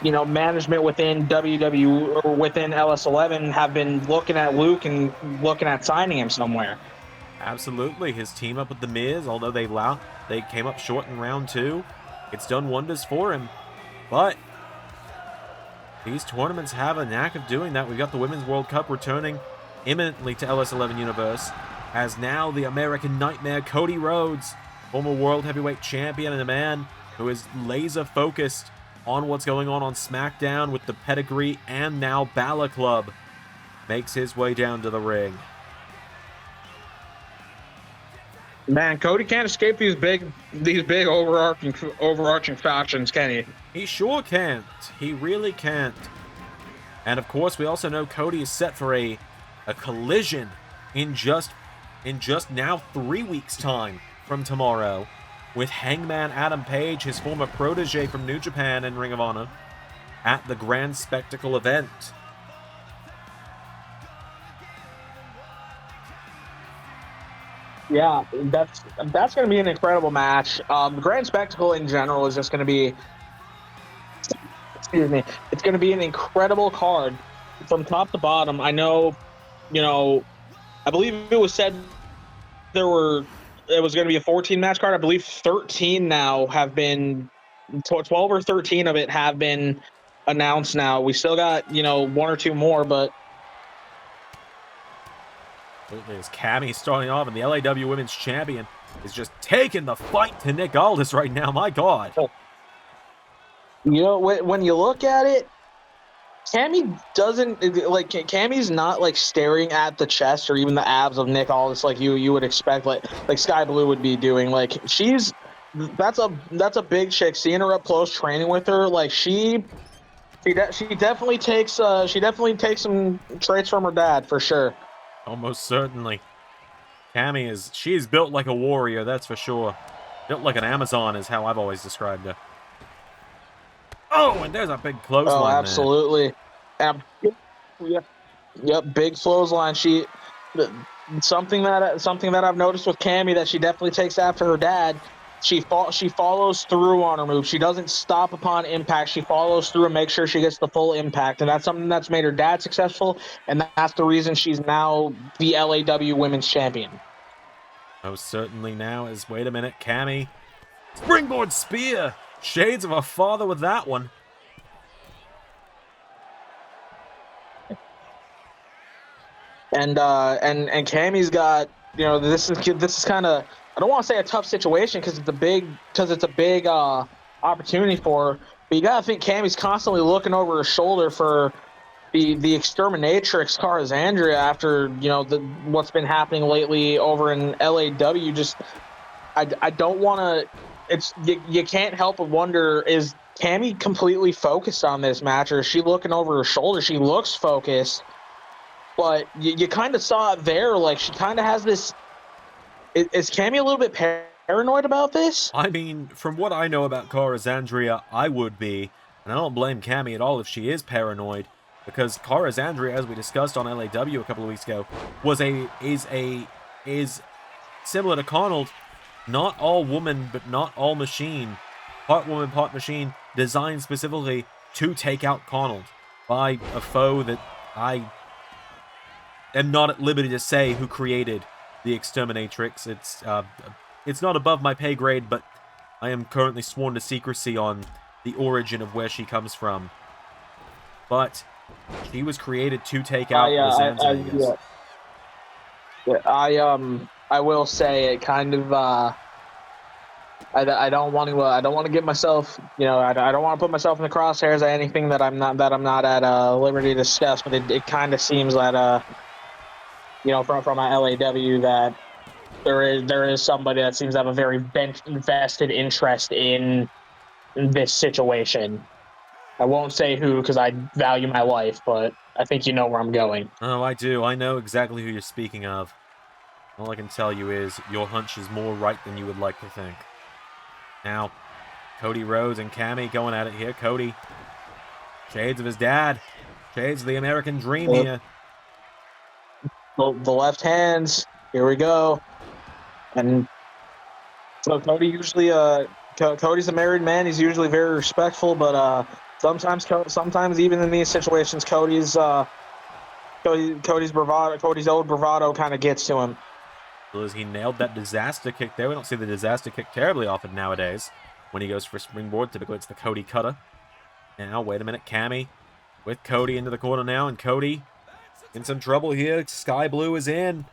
management within WWE or within LS11 have been looking at Luke and looking at signing him somewhere. Absolutely. His team up with the Miz, although they came up short in round 2, it's done wonders for him. But these tournaments have a knack of doing that. We've got the Women's World Cup returning imminently to LS11 Universe, as now the American Nightmare Cody Rhodes, former World Heavyweight Champion and a man who is laser focused on what's going on SmackDown with the Pedigree and now Balor Club, makes his way down to the ring. Man, Cody can't escape these big overarching factions, can he? He sure can't. He really can't. And of course, we also know Cody is set for a collision in just now 3 weeks' time from tomorrow, with Hangman Adam Page, his former protege from New Japan and Ring of Honor, at the Grand Spectacle event. Yeah, that's going to be an incredible match. The Grand Spectacle in general is just going to be, it's going to be an incredible card from top to bottom. I know, I believe it was said it was going to be a 14-match card. I believe 13 now have been, 12 or 13 of it have been announced now. We still got, 1 or 2 more, but as Cammy starting off, and the LAW Women's Champion is just taking the fight to Nick Aldis right now. My God. When you look at it, Cammy Cammy's not staring at the chest or even the abs of Nick Aldis like you would expect, like Sky Blue would be doing. That's a big chick. Seeing her up close, training with her, she definitely takes some traits from her dad for sure. Almost certainly. Cammy she's built like a warrior, that's for sure. Built like an Amazon is how I've always described her. Oh, and there's a big clothesline. Oh, absolutely. Yep, big clothesline. Something that I've noticed with Cammy that she definitely takes after her dad. She follows through on her move. She doesn't stop upon impact. She follows through and makes sure she gets the full impact. And that's something that's made her dad successful, and that's the reason she's now the LAW Women's Champion. Most certainly now is, wait a minute, Cammy. Springboard spear! Shades of her father with that one. And Cammy's got, this is kind of, I don't want to say a tough situation because it's a big opportunity for her. But you gotta think Cammy's constantly looking over her shoulder for the exterminatrix Carazandria after what's been happening lately over in LAW. Just I don't want to. It's you can't help but wonder, is Cammy completely focused on this match, or is she looking over her shoulder? She looks focused, but you kind of saw it there. Like, she kind of has this. Is Cammy a little bit paranoid about this? I mean, from what I know about Carazandria, I would be, and I don't blame Cammy at all if she is paranoid, because Carazandria, as we discussed on LAW a couple of weeks ago, is similar to Carnold, not all woman, but not all machine, part woman, part machine, designed specifically to take out Carnold by a foe that I am not at liberty to say who created the Exterminatrix. It's not above my pay grade, but I am currently sworn to secrecy on the origin of where she comes from. But she was created to take out the Zandzeneggers. I will say it kind of. I don't want to get myself. I don't want to put myself in the crosshairs of anything that I'm not at liberty to discuss. But it kind of seems that from my LAW that there is somebody that seems to have a very vested interest in this situation. I won't say who because I value my life, but I think you know where I'm going. Oh, I do. I know exactly who you're speaking of. All I can tell you is your hunch is more right than you would like to think. Now, Cody Rhodes and Cammy going at it here. Cody, shades of his dad. Shades of the American dream here. The left hands. Here we go. And so Cody usually, Cody's a married man. He's usually very respectful, but sometimes even in these situations, Cody's bravado, Cody's old bravado kind of gets to him. As he nailed that disaster kick there. We don't see the disaster kick terribly often nowadays. When he goes for a springboard, typically it's the Cody cutter. Now, wait a minute, Cammy with Cody into the corner now, and Cody in some trouble here. Sky Blue is in.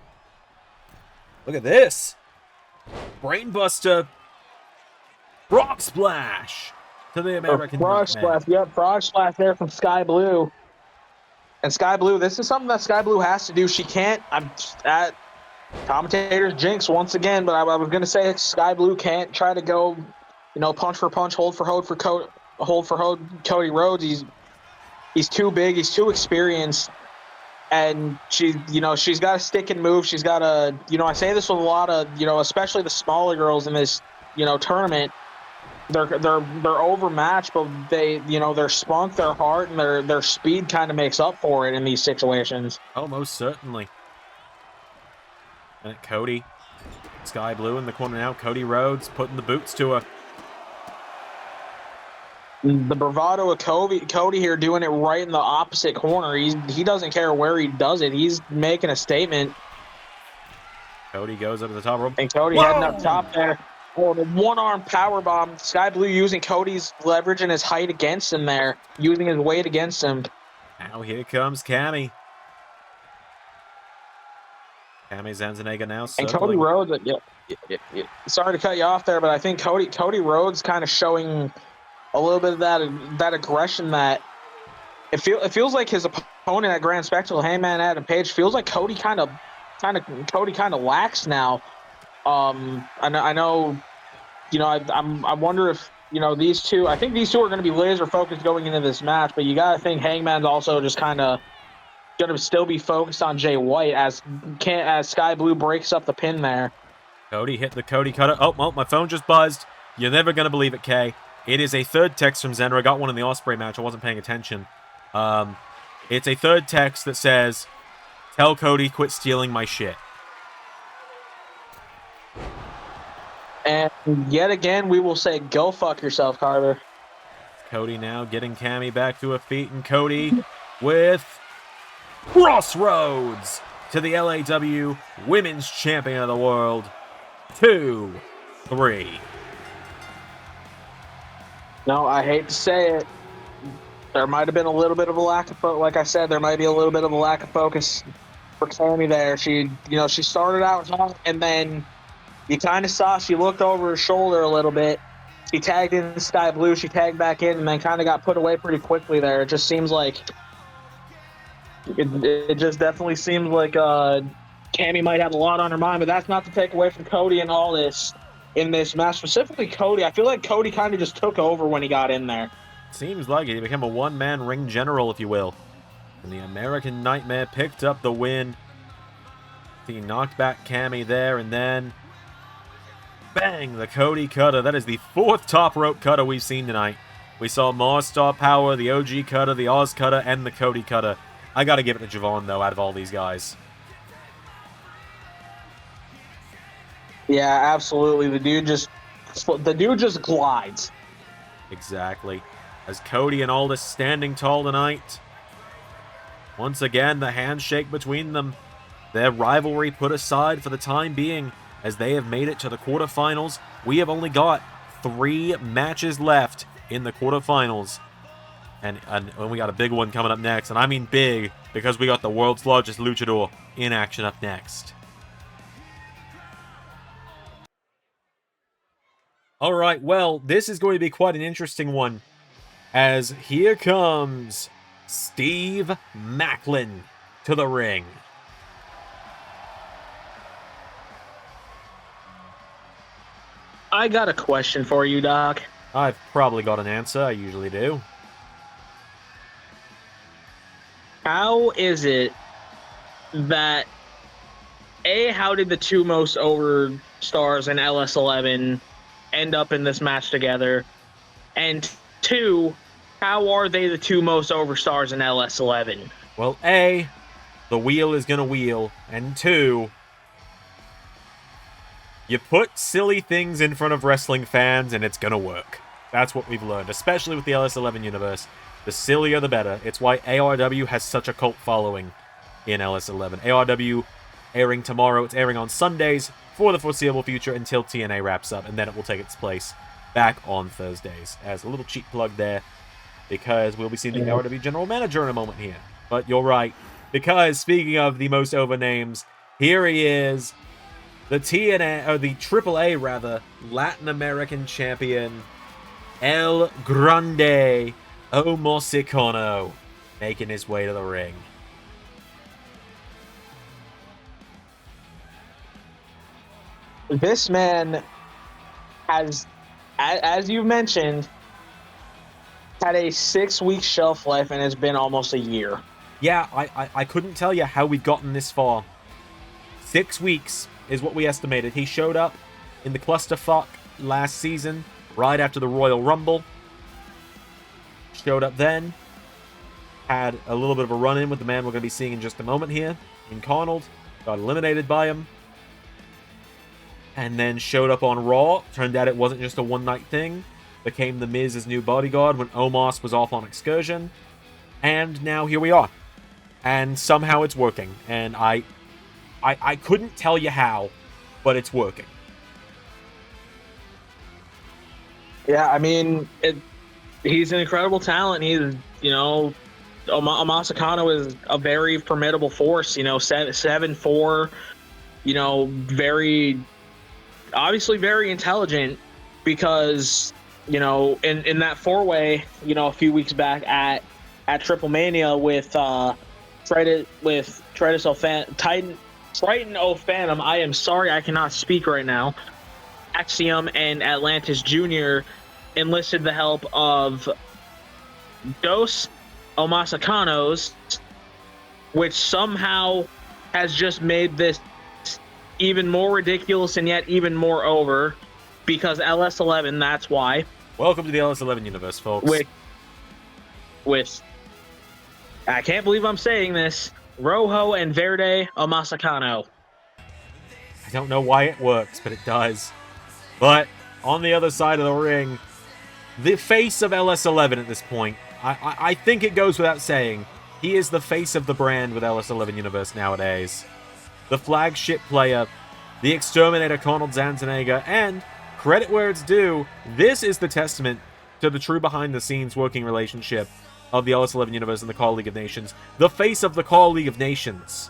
Look at this. Brainbuster. Rock Splash to the American Frog Splash, yep, Frog Splash there from Sky Blue. And Sky Blue, this is something that Sky Blue has to do. She can't, I'm at commentators jinx once again, but I was going to say Sky Blue can't try to go, punch for punch, hold for hold Cody Rhodes. He's too big, he's too experienced. And she's got to stick and move. She's got to, I say this with a lot of, especially the smaller girls in this, tournament. They're overmatched, but they, their spunk, their heart, and their speed kind of makes up for it in these situations. Oh, most certainly. And Cody, Sky Blue in the corner now. Cody Rhodes putting the boots to her. The bravado of Cody here doing it right in the opposite corner. He doesn't care where he does it. He's making a statement. Cody goes up to the top rope. And Cody heading up top there. Oh, the one-arm powerbomb. Sky Blue using Cody's leverage and his height against him there. Using his weight against him. Now here comes Cammy. Cammy Zandzenegger now circling. And Cody Rhodes, sorry to cut you off there, but I think Cody Rhodes kind of showing a little bit of that aggression that it feels like his opponent at Grand Spectacle, Hangman Adam Page, feels like Cody kind of lacks now. I know, I wonder if these two. I think these two are going to be laser focused going into this match, but you got to think Hangman's also just kind of going to still be focused on Jay White as Sky Blue breaks up the pin there. Cody hit the Cody cutter. Oh, well, my phone just buzzed. You're never going to believe it, Kay. It is a third text from Zander. I got one in the Ospreay match. I wasn't paying attention. It's a third text that says, "Tell Cody quit stealing my shit." And yet again, we will say, go fuck yourself, Carver. Cody now getting Cammy back to her feet, and Cody with Crossroads to the LAW Women's Champion of the World. 2, 3. No, I hate to say it. There might have been a little bit of a lack of focus. Like I said, there might be a little bit of a lack of focus for Cammy there. She started out hot, and then you kind of saw she looked over her shoulder a little bit, She tagged in Sky Blue, she tagged back in, and then kind of got put away pretty quickly there. It just seems like it just definitely seems like Cammy might have a lot on her mind, but that's not to take away from Cody and all this in this match. Specifically Cody. I feel like Cody kind of just took over when he got in there. Seems like it. He became a one-man ring general, if you will. And the American Nightmare picked up the win. He knocked back Cammy there, and then bang, the Cody cutter. That is the 4th top rope cutter we've seen tonight. We saw more Star Power, the OG cutter, the Oz cutter, and the Cody cutter. I gotta give it to Javon, though, out of all these guys. Yeah, absolutely. The dude just glides. Exactly. As Cody and Aldis standing tall tonight. Once again, the handshake between them. Their rivalry put aside for the time being, as they have made it to the quarterfinals. We have only got 3 matches left in the quarterfinals. And we got a big one coming up next. And I mean big, because we got the world's largest luchador in action up next. Alright, well, this is going to be quite an interesting one. As here comes Steve Maclin to the ring. I got a question for you, Doc. I've probably got an answer. I usually do. How is it that, how did the 2 most over stars in LS11 end up in this match together? And 2, how are they the 2 most over stars in LS11? Well, A, the wheel is going to wheel, and 2, you put silly things in front of wrestling fans and it's going to work. That's what we've learned, especially with the LS11 universe. The sillier the better. It's why ARW has such a cult following in LS11. ARW airing tomorrow. It's airing on Sundays for the foreseeable future until TNA wraps up, and then it will take its place back on Thursdays. As a little cheap plug there, because we'll be seeing the ARW general manager in a moment here. But you're right, because speaking of the most over names, here he is, the TNA, or the AAA rather, Latin American champion, El Grande Omosicano, making his way to the ring. This man has, as you mentioned, had a 6-week shelf life and has been almost a year. Yeah, I couldn't tell you how we've gotten this far. 6 weeks is what we estimated. He showed up in the clusterfuck last season, right after the Royal Rumble. Showed up then. Had a little bit of a run-in with the man we're going to be seeing in just a moment here, in Carnold. Got eliminated by him. And then showed up on Raw. Turned out it wasn't just a one-night thing. Became the Miz's new bodyguard when Omos was off on excursion. And now here we are. And somehow it's working. And I couldn't tell you how, but it's working. Yeah, I mean, he's an incredible talent. He's, Omosicano is a very formidable force. 7'4", obviously very intelligent, because, in that 4-way, a few weeks back at Triple Mania with Triton O'Phantom. I am sorry, I cannot speak right now. Axiom and Atlantis Jr. enlisted the help of Dos Omosicanos, which somehow has just made this even more ridiculous and yet even more over, because LS11, that's why. Welcome to the LS11 universe, folks. With I can't believe I'm saying this, Rojo and Verde Omosicano. I don't know why it works, but it does. But on the other side of the ring, the face of LS11 at this point, I think it goes without saying, he is the face of the brand with LS11 Universe nowadays. The flagship player, the exterminator Carnold Zandzenegger, and, credit where it's due, this is the testament to the true behind-the-scenes working relationship of the LS11 Universe and the Call League of Nations. The face of the Call League of Nations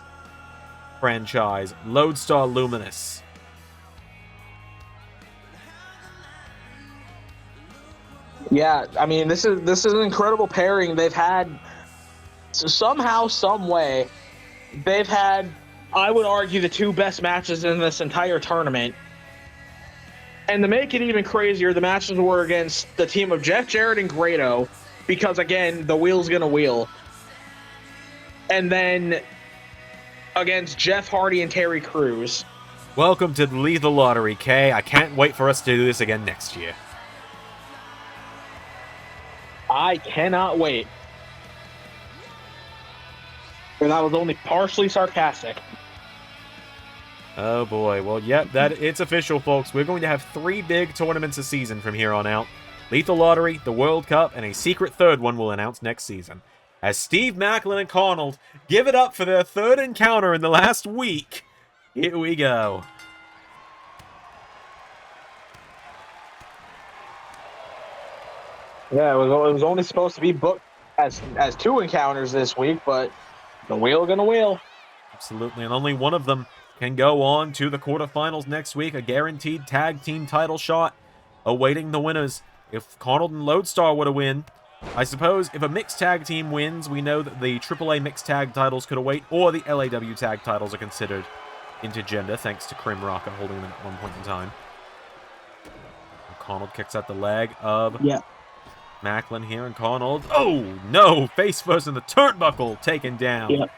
franchise, Lodestar Luminous. Yeah, I mean, this is an incredible pairing. They've had somehow, some way, they've had, I would argue, the two best matches in this entire tournament. And to make it even crazier, the matches were against the team of Jeff Jarrett and Grado, because again, the wheel's gonna wheel. And then against Jeff Hardy and Terry Crews. Welcome to the Lethal Lottery, Kay. I can't wait for us to do this again next year. I cannot wait. And I was only partially sarcastic. Oh boy, well, yep, it's official, folks. We're going to have 3 big tournaments a season from here on out. Lethal Lottery, the World Cup, and a secret third one we'll announce next season. As Steve Maclin and Carnold give it up for their 3rd encounter in the last week. Here we go. Yeah, it was only supposed to be booked as 2 encounters this week, but the wheel gonna wheel. Absolutely, and only one of them can go on to the quarterfinals next week. A guaranteed tag team title shot awaiting the winners. If Carnold and Lodestar were to win, I suppose if a mixed tag team wins, we know that the AAA mixed tag titles could await, or the LAW tag titles are considered intergender, thanks to Krim Rocker holding them at one point in time. And Carnold kicks out the leg of Maclin here, and Carnold, oh no, face first in the turnbuckle, taken down.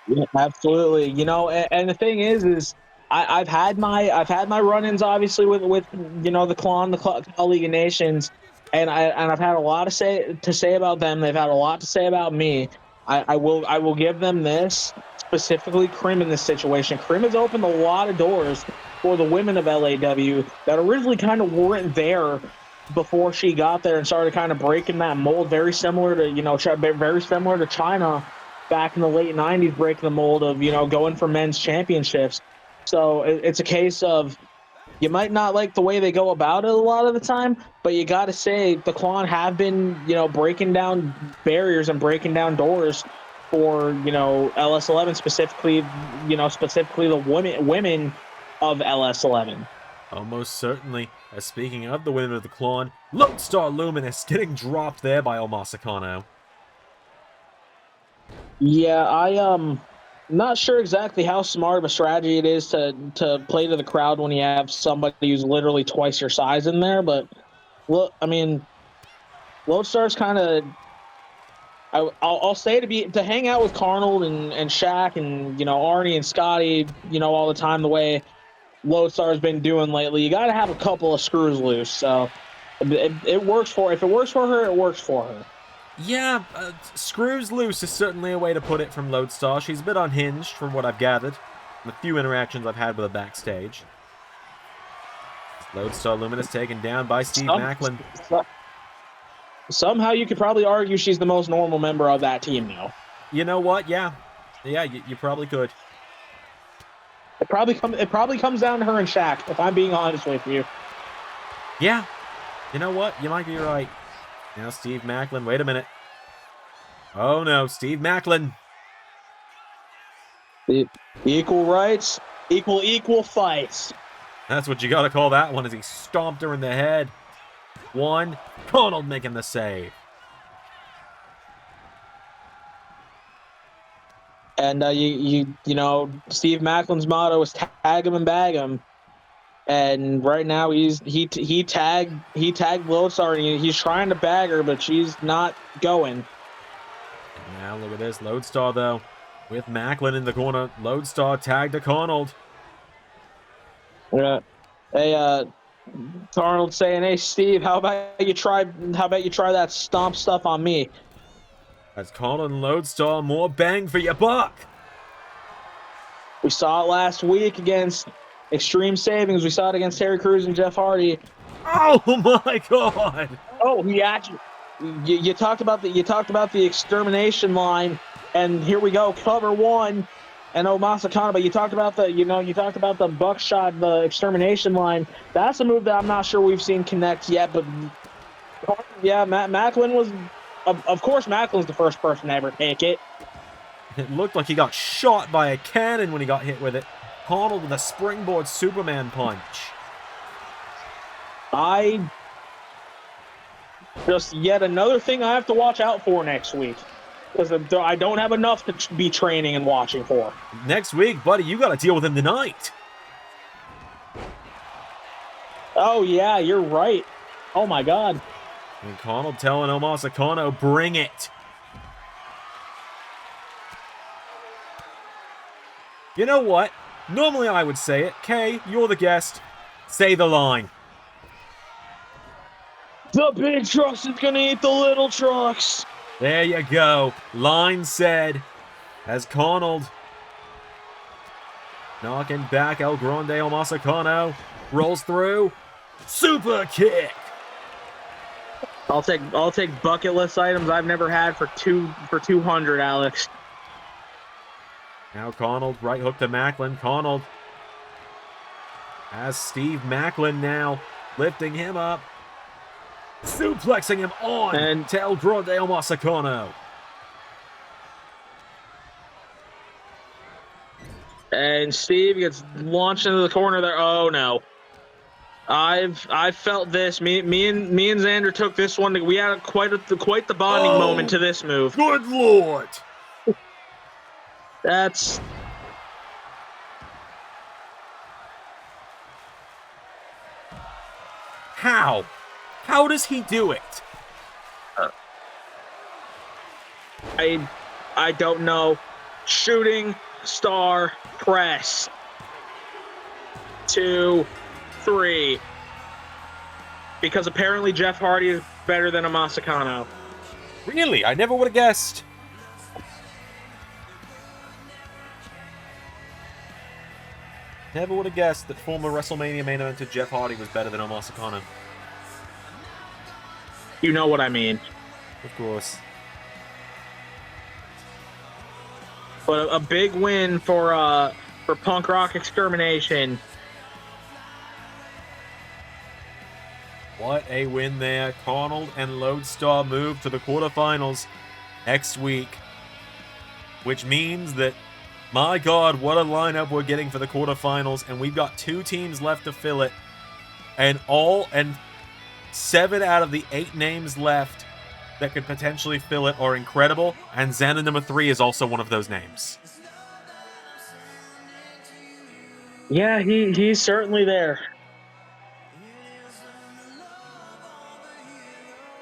Yeah, absolutely. You know, and the thing is I've had my run-ins obviously with you know the League of Nations, and I've had a lot to say about them. They've had a lot to say about me. I will give them this, specifically Krim in this situation. Krim has opened a lot of doors for the women of LAW that originally kind of weren't there before she got there and started kind of breaking that mold. Very similar to China back in the late 90s, breaking the mold of, you know, going for men's championships. So it's a case of, you might not like the way they go about it a lot of the time, but you got to say the Klon have been, you know, breaking down barriers and breaking down doors for, you know, LS11, specifically the women of LS11. Almost certainly. Speaking of the women of the Klon, Lodestar Luminous getting dropped there by Omosicano. Yeah, I'm not sure exactly how smart of a strategy it is to play to the crowd when you have somebody who's literally twice your size in there. But look, I mean, Lodestar's kind of, I'll say to hang out with Carnold and Shaq and, you know, Arnie and Scotty, you know, all the time the way Lodestar's been doing lately. You got to have a couple of screws loose. So it works for, if it works for her, it works for her. Yeah, screws loose is certainly a way to put it from Lodestar. She's a bit unhinged from what I've gathered, from the few interactions I've had with her backstage. Lodestar Luminous taken down by Steve Maclin. Somehow you could probably argue she's the most normal member of that team now. You know what? Yeah, you probably could. It probably comes down to her and Shaq, if I'm being honest with you. Yeah, you know what? You might be right. Now Steve Maclin, wait a minute. Oh no, Steve Maclin. Equal rights, equal fights. That's what you gotta call that one, as he stomped her in the head. 1, Carnold making the save. And you know, Steve Maclin's motto is tag him and bag him. And right now he tagged Lodestar, and he's trying to bag her, but she's not going. And now look at this, Lodestar though, with Maclin in the corner. Lodestar tagged to Carnold. Yeah. Hey, Carnold saying, "Hey Steve, how about you try that stomp stuff on me?" That's Carnold and Lodestar, more bang for your buck. We saw it last week against Extreme Savings. We saw it against Terry Crews and Jeff Hardy. Oh my God! Oh, he actually. You talked about the extermination line, and here we go, cover 1, and Omosicano. But you talked about the buckshot, the extermination line. That's a move that I'm not sure we've seen connect yet. But yeah, Maclin was, of course, Maclin's the first person to ever take it. It looked like he got shot by a cannon when he got hit with it. Carnold with a springboard Superman punch. Just yet another thing I have to watch out for next week. Because I don't have enough to be training and watching for. Next week, buddy, you got to deal with him tonight. Oh, yeah, you're right. Oh, my God. And Carnold telling Omosicano, bring it. You know what? Normally I would say it. Kay, you're the guest. Say the line. The big trucks is going to eat the little trucks. There you go. Line said. As Carnold knocking back El Grande Omosicano. Rolls through. Super kick. I'll take bucket list items I've never had for 200, Alex. Now Carnold, right hook to Maclin. Carnold has Steve Maclin now, lifting him up. Suplexing him on and to El Grande Omosicano. And Steve gets launched into the corner there. Oh no. I've felt this. Me and Zander took this one. We had quite the bonding moment to this move. Good Lord. That's how? How does he do it? I don't know. Shooting star press. 2, 3. Because apparently Jeff Hardy is better than Omosicano. Really? I never would have guessed. Never would have guessed that former WrestleMania main eventer Jeff Hardy was better than Omosicano. You know what I mean. Of course. But a big win for Punk Rock Extermination. What a win there. Carnold and Lodestar move to the quarterfinals next week. Which means that, my God, what a lineup we're getting for the quarterfinals. And we've got 2 teams left to fill it. And 7 out of the 8 names left that could potentially fill it are incredible. And Zander number 3 is also one of those names. Yeah, he's certainly there.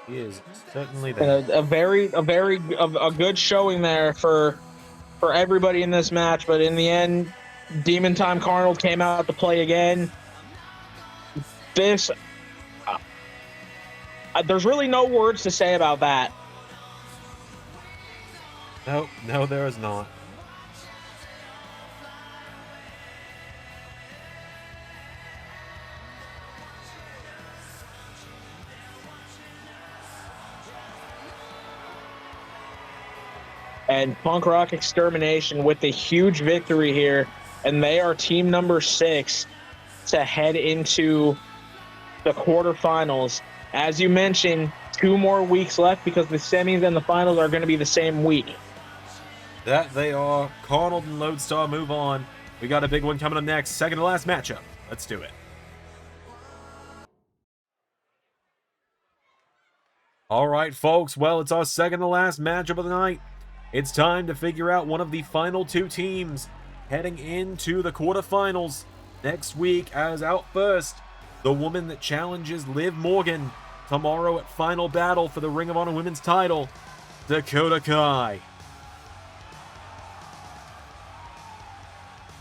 He is certainly there. A good showing there for everybody in this match, but in the end, Demon Time Carnold came out to play again. This, there's really no words to say about that. No, there is not. And Punk Rock Extermination with a huge victory here, and they are team number 6 to head into the quarterfinals. As you mentioned, 2 more weeks left because the semis and the finals are going to be the same week. That they are. Carnold and Lodestar move on. We got a big one coming up next. Second to last matchup. Let's do it. All right, folks. Well, it's our second to last matchup of the night. It's time to figure out one of the final 2 teams heading into the quarterfinals next week. As out first, the woman that challenges Liv Morgan tomorrow at Final Battle for the Ring of Honor Women's title, Dakota Kai.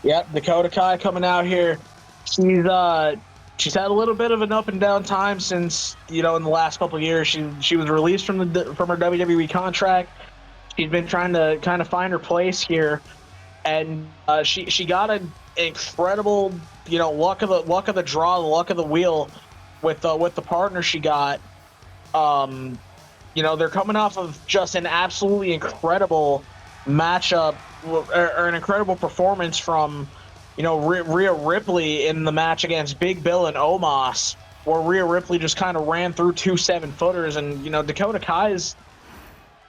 Yep, Dakota Kai coming out here. She's had a little bit of an up and down time since, in the last couple of years. She was released from her WWE contract. She's been trying to kind of find her place here, and she got an incredible, luck of the draw, the luck of the wheel with the partner she got. They're coming off of just an absolutely incredible matchup or an incredible performance from, Rhea Ripley in the match against Big Bill and Omos, where Rhea Ripley just kind of ran through 2 7-footers, and Dakota Kai is.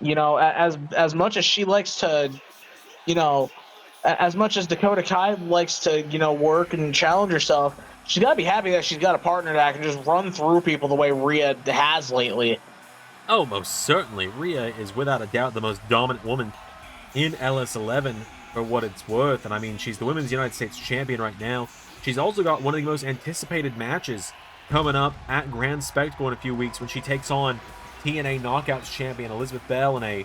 As much as she likes to, as much as Dakota Kai likes to, work and challenge herself, she's got to be happy that she's got a partner that can just run through people the way Rhea has lately. Oh, most certainly. Rhea is without a doubt the most dominant woman in LS11 for what it's worth. And I mean, she's the Women's United States Champion right now. She's also got one of the most anticipated matches coming up at Grand Spectacle in a few weeks when she takes on TNA Knockouts champion Elizabeth Bell in a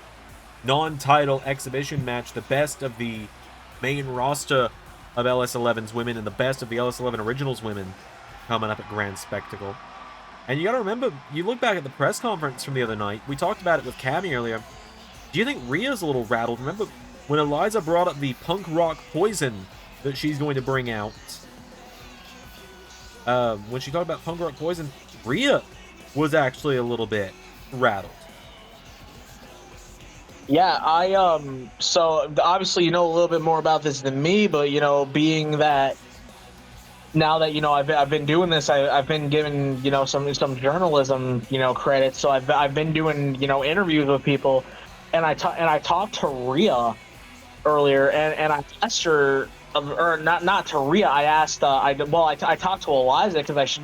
non-title exhibition match, the best of the main roster of LS11's women and the best of the LS11 Originals women coming up at Grand Spectacle. And you gotta remember, you look back at the press conference from the other night, we talked about it with Cammy earlier. Do you think Rhea's a little rattled? Remember when Eliza brought up the punk rock poison that she's going to bring out? When she talked about punk rock poison, Rhea was actually a little bit rattled. Yeah, so obviously you know a little bit more about this than me, but you know, being that now that you know I've been doing this, I've been given you know some journalism credit, so I've been doing interviews with people, and I talked to Rhea earlier, and I asked her, or not to Rhea, I asked I talked to Eliza because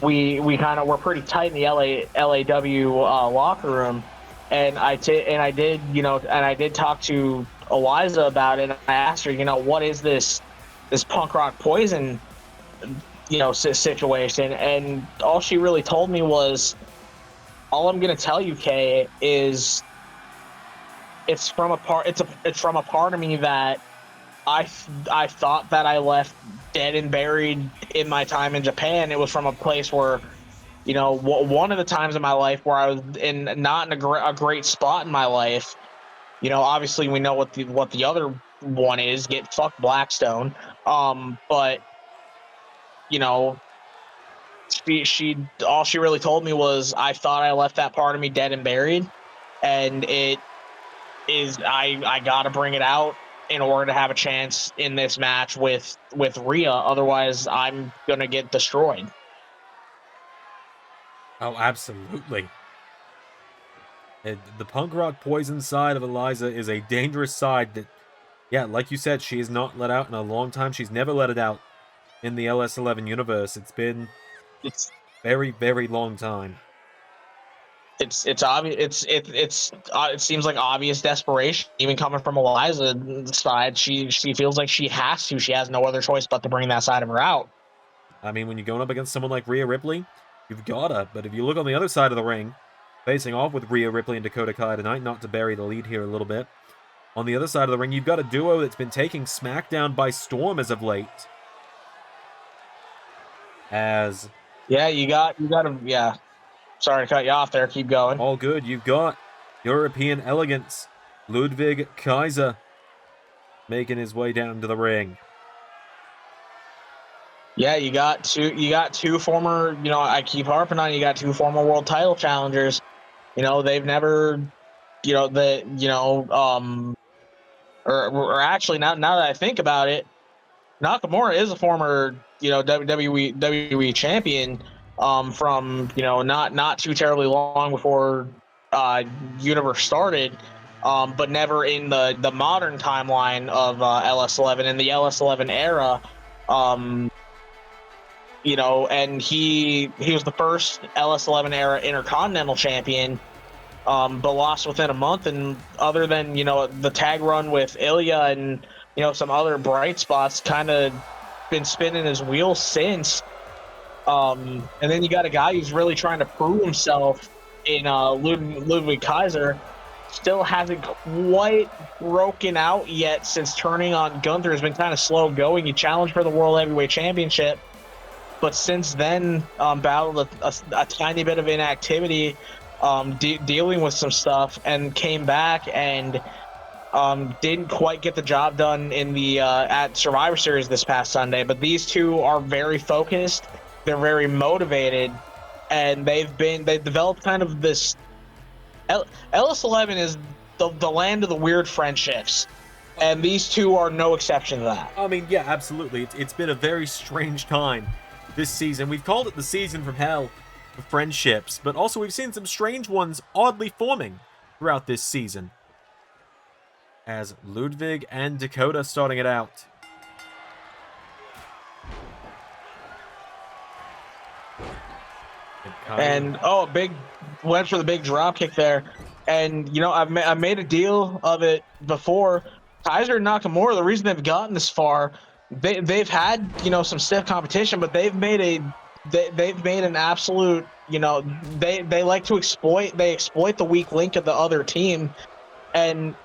we're pretty tight in the LAW locker room. And I did talk to Eliza about it. And I asked her, what is this punk rock poison, situation? And all she really told me was, all I'm gonna tell you, Kay, is it's from a part of me that I thought that I left dead and buried in my time in Japan. It was from a place where, one of the times in my life where I was not in a great spot in my life. Obviously we know what the other one is, get fucked Blackstone. But she all she really told me was, I thought I left that part of me dead and buried, and it is I gotta bring it out in order to have a chance in this match with Rhea. Otherwise I'm gonna get destroyed. Oh, absolutely. The punk rock poison side of Eliza is a dangerous side that, yeah, like you said, she has not let out in a long time. She's never let it out in the LS11 universe. It's been very, very long time. It's obvious. It seems like obvious desperation, even coming from Eliza's side. She feels like she has to. She has no other choice but to bring that side of her out. I mean, when you're going up against someone like Rhea Ripley, you've gotta. But if you look on the other side of the ring, facing off with Rhea Ripley and Dakota Kai tonight, not to bury the lead here a little bit. On the other side of the ring, you've got a duo that's been taking SmackDown by storm as of late. As you got to Sorry to cut you off there. Keep going. All good. You've got European elegance, Ludwig Kaiser, making his way down to the ring. Yeah, you got two former, I keep harping on, you got two former world title challengers. They've never, or actually, now that I think about it, Nakamura is a former, WWE champion, from, not too terribly long before Universe started, but never in the modern timeline of LS11. In the LS11 era, and he was the first LS11 era Intercontinental champion, but lost within a month. And other than the tag run with Ilya and some other bright spots, kind of been spinning his wheels since. And then you got a guy who's really trying to prove himself in Ludwig Kaiser. Still hasn't quite broken out yet since turning on Gunther. Has been kind of slow going. He challenged for the World Heavyweight Championship, but since then battled a tiny bit of inactivity, dealing with some stuff, and came back and didn't quite get the job done in the at Survivor Series this past Sunday. But these two are very focused. They're very motivated, and they've developed kind of this. LS11 is the land of the weird friendships, and these two are no exception to that. I mean, yeah, absolutely. It's been a very strange time this season. We've called it the season from hell for friendships, but also we've seen some strange ones oddly forming throughout this season. As Ludwig and Dakota starting it out. And went for the big drop kick there. And I've made a deal of it before. Kaiser and Nakamura, the reason they've gotten this far, they've had some stiff competition, but they've made an absolute they like to exploit the weak link of the other team. And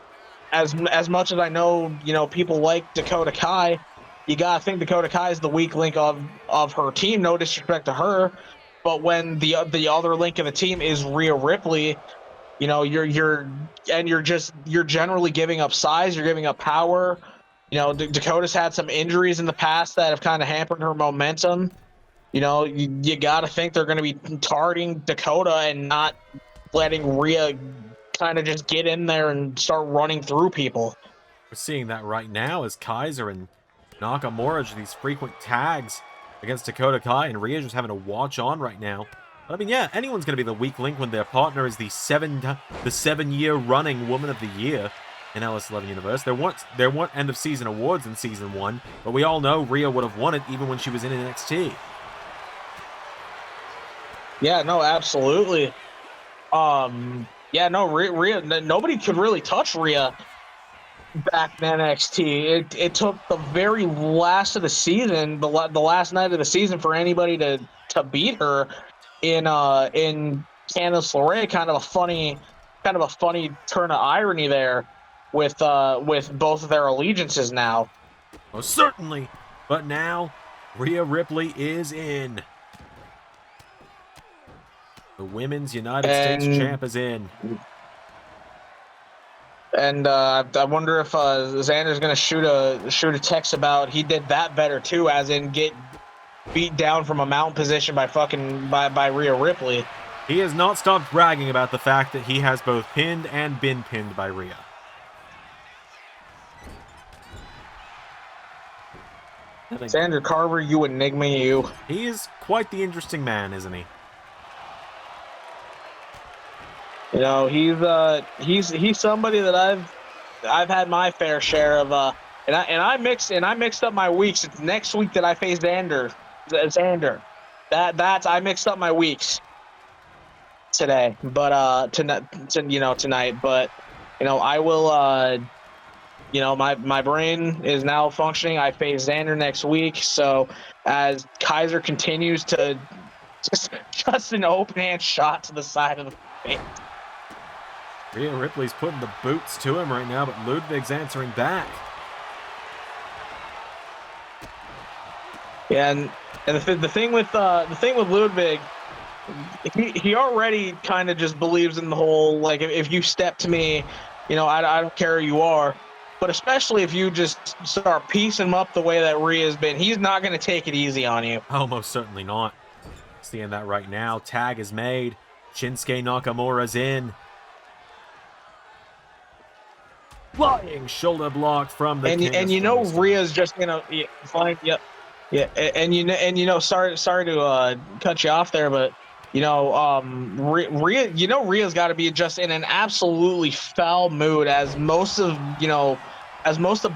as much as I know people like Dakota Kai, you gotta think Dakota Kai is the weak link of her team. No disrespect to her, but when the other link of the team is Rhea Ripley, you're generally giving up size, you're giving up power. Dakota's had some injuries in the past that have kind of hampered her momentum. You got to think they're going to be targeting Dakota and not letting Rhea kind of just get in there and start running through people. We're seeing that right now as Kaiser and Nakamura do these frequent tags against Dakota Kai, and Rhea just having to watch on right now. But I mean, yeah, anyone's going to be the weak link when their partner is the 7-year running Woman of the Year in LS11 Universe. There weren't end of season awards in season 1, but we all know Rhea would have won it even when she was in NXT. Yeah, no, absolutely. Yeah, no, Rhea, nobody could really touch Rhea back in NXT. It took the very last of the season, the last night of the season, for anybody to beat her in Candice LeRae. Kind of a funny turn of irony there with both of their allegiances now. Most certainly, but now Rhea Ripley is in. The Women's United States champ is in. And I wonder if Xander's going to shoot a text about he did that better too, as in get beat down from a mount position by Rhea Ripley. He has not stopped bragging about the fact that he has both pinned and been pinned by Rhea. Xander Carver, you enigma, you. He is quite the interesting man, isn't he? He's somebody that I've had my fair share of, and I mixed up my weeks. It's next week that I face Zander. I mixed up my weeks today, but tonight. But I will. My brain is now functioning. I face Zander next week, so as Kaiser continues to just an open hand shot to the side of the face. Rhea Ripley's putting the boots to him right now, but Ludwig's answering back. Yeah, and the thing with Ludwig, he already kind of just believes in the whole, like, if you step to me, I don't care who you are. But especially if you just start piecing him up the way that Rhea's been, he's not going to take it easy on you. Oh, most certainly not. Seeing that right now. Tag is made. Shinsuke Nakamura's in. Flying shoulder block from the Rhea's just fine. Yep. Yeah, and sorry to cut you off there, but Rhea, Rhea's got to be just in an absolutely foul mood, as most of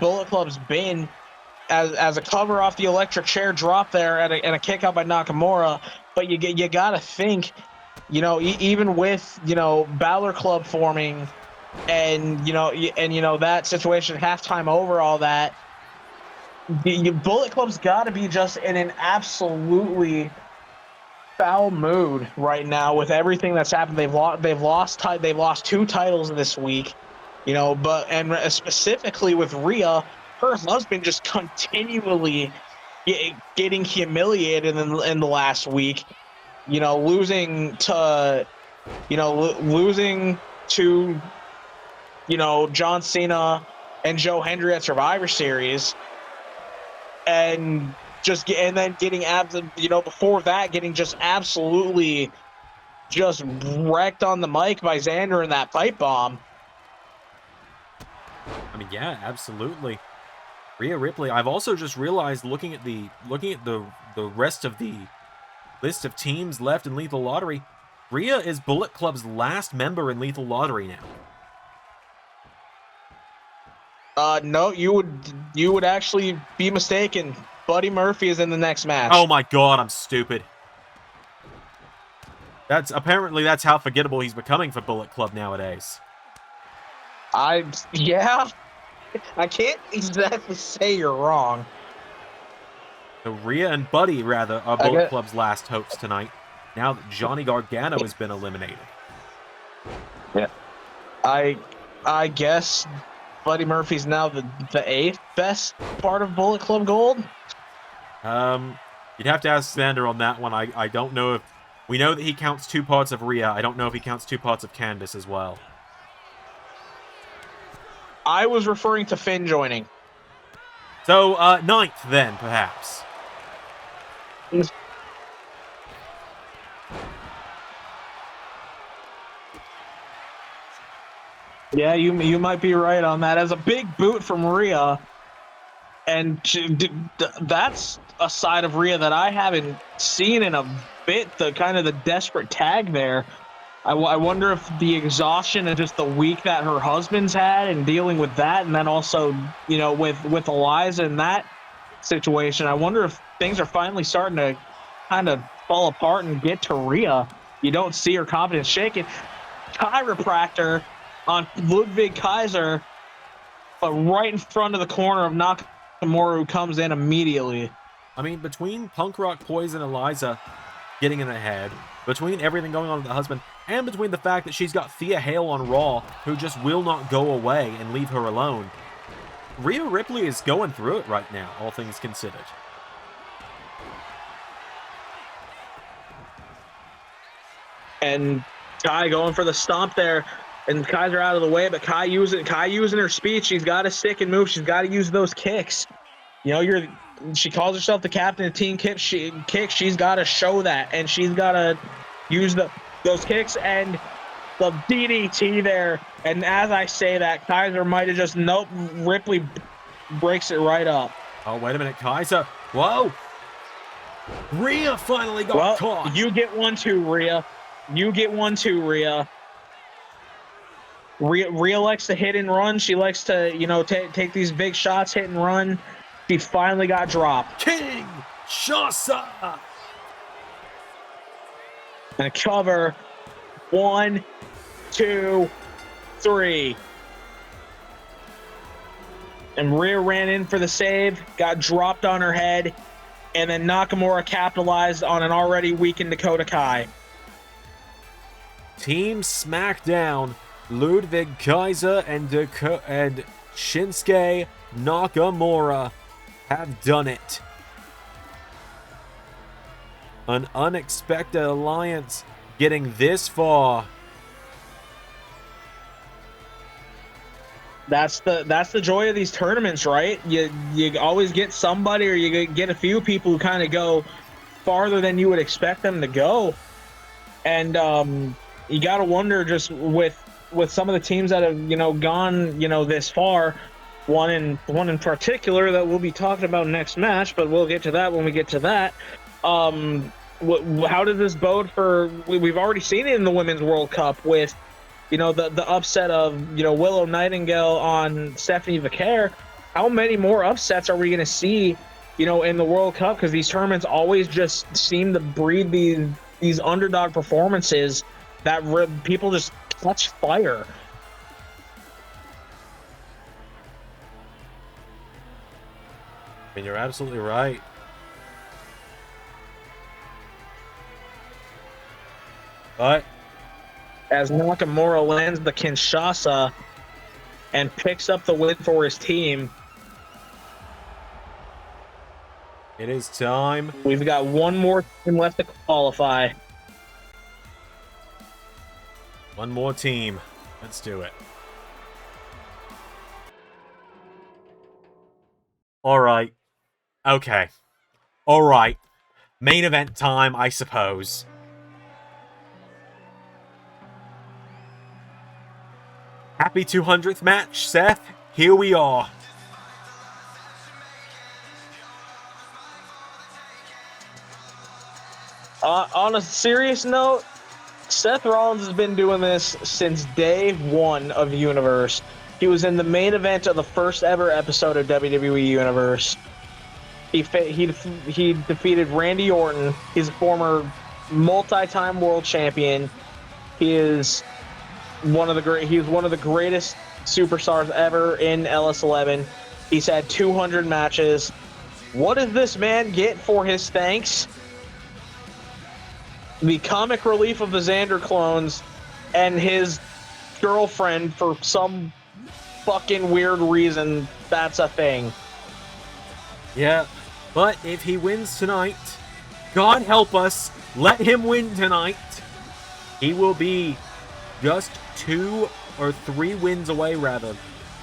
Bullet Club's been, as a cover off the electric chair drop there and a kick out by Nakamura. But you got to think, even with Balor Club forming. And that situation, halftime over, all that, the Bullet Club's got to be just in an absolutely foul mood right now with everything that's happened. They've lost 2 titles this week, and specifically with Rhea, her husband just continually getting humiliated in the last week, losing to John Cena and Joe Hendry at Survivor Series, and then getting before that getting just absolutely just wrecked on the mic by Zander in that pipe bomb. I mean, yeah, absolutely. Rhea Ripley. I've also just realized, looking at the rest of the list of teams left in Lethal Lottery, Rhea is Bullet Club's last member in Lethal Lottery now. No, you would actually be mistaken. Buddy Murphy is in the next match. Oh my god, I'm stupid. That's how forgettable he's becoming for Bullet Club nowadays. Yeah. I can't exactly say you're wrong. So Rhea and Buddy, rather, are Bullet Club's last hopes tonight, now that Johnny Gargano has been eliminated. Yeah. I guess Buddy Murphy's now the 8th best part of Bullet Club Gold? You'd have to ask Zander on that one. I don't know if... We know that he counts 2 parts of Rhea. I don't know if he counts 2 parts of Candice as well. I was referring to Finn joining. So, 9th then, perhaps. Yeah, you might be right on that. As a big boot from Rhea, and that's a side of Rhea that I haven't seen in a bit. The kind of the desperate tag there. I wonder if the exhaustion and just the week that her husband's had and dealing with that, and then also with Eliza in that situation. I wonder if things are finally starting to kind of fall apart and get to Rhea. You don't see her confidence shaking. Chiropractor on Ludwig Kaiser, but right in front of the corner of Nakamura, who comes in immediately. I mean, between Punk Rock Poison Eliza getting in ahead, between everything going on with the husband, and between the fact that she's got Thea Hale on Raw, who just will not go away and leave her alone, Rhea Ripley is going through it right now, all things considered. And Kai going for the stomp there, and Kaiser out of the way, but Kai using her speed. She's got to stick and move. She's got to use those kicks. She calls herself the captain of Team Kicks. She's got to show that, and she's got to use those kicks and the DDT there. And as I say that, Kaiser might have just Ripley breaks it right up. Oh, wait a minute, Kaiser. Whoa! Rhea finally got caught. You get one too, Rhea. You get one too, Rhea. Rhea likes to hit and run. She likes to, take these big shots, hit and run. She finally got dropped. King Shasa! And a cover. 1, 2, 3. And Rhea ran in for the save, got dropped on her head, and then Nakamura capitalized on an already weakened Dakota Kai. Team SmackDown, Ludwig Kaiser and Shinsuke Nakamura have done it. An unexpected alliance getting this far. That's the joy of these tournaments, right? You always get somebody, or you get a few people who kind of go farther than you would expect them to go. And you got to wonder, just with some of the teams that have gone this far, one in particular that we'll be talking about next match, but we'll get to that when we get to that. How does this bode for? We've already seen it in the Women's World Cup with the upset of Willow Nightingale on Stephanie Vaquer. How many more upsets are we going to see in the World Cup? Because these tournaments always just seem to breed these underdog performances that people just catch fire. I mean, you're absolutely right. But as Nakamura lands the Kinshasa and picks up the win for his team, it is time. We've got one more team left to qualify. One more team. Let's do it. All right. Okay. All right. Main event time, I suppose. Happy 200th match, Seth. Here we are. On a serious note, Seth Rollins has been doing this since day one of Universe. He was in the main event of the first ever episode of WWE Universe. He defeated Randy Orton. He's a former multi-time world champion. He is one of the greatest superstars ever in LS11. He's had 200 matches. What does this man get for his thanks? The comic relief of the Zander clones and his girlfriend, for some fucking weird reason, that's a thing. Yeah, but if he wins tonight, God help us, let him win tonight. He will be just 2 or 3 wins away, rather,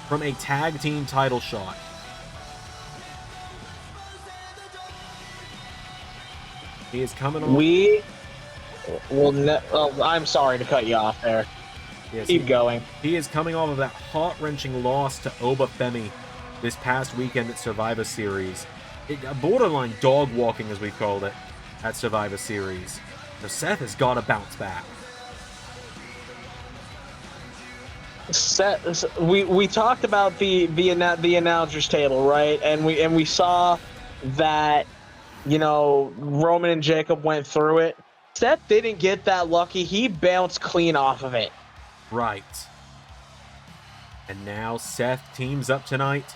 from a tag team title shot. He is coming on. I'm sorry to cut you off there. Yes, Keep going. He is coming off of that heart-wrenching loss to Obafemi this past weekend at Survivor Series. Borderline dog walking, as we called it, at Survivor Series. So Seth has got to bounce back. Seth, we talked about the announcers table, right? And we saw that, you know, Roman and Jacob went through it. Seth didn't get that lucky. He bounced clean off of it. Right. And now Seth teams up tonight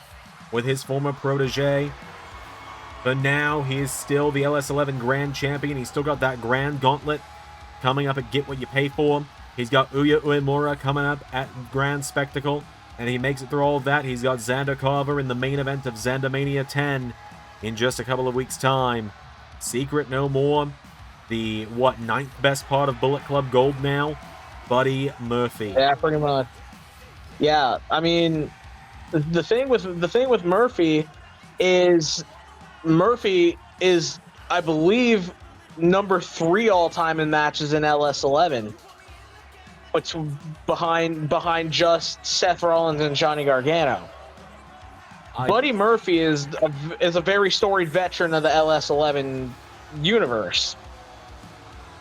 with his former protege. But now he is still the LS11 Grand Champion. He's still got that Grand Gauntlet coming up at Get What You Pay For. He's got Uya Uemura coming up at Grand Spectacle. And he makes it through all of that. He's got Zander Carver in the main event of Xandermania 10 in just a couple of weeks' time. Secret no more. The, 9th best part of Bullet Club Gold now? Buddy Murphy. Yeah, pretty much. Yeah, I mean, the thing with Murphy is, I believe, number 3 all time in matches in LS11. It's behind just Seth Rollins and Johnny Gargano. Buddy Murphy is a very storied veteran of the LS11 universe.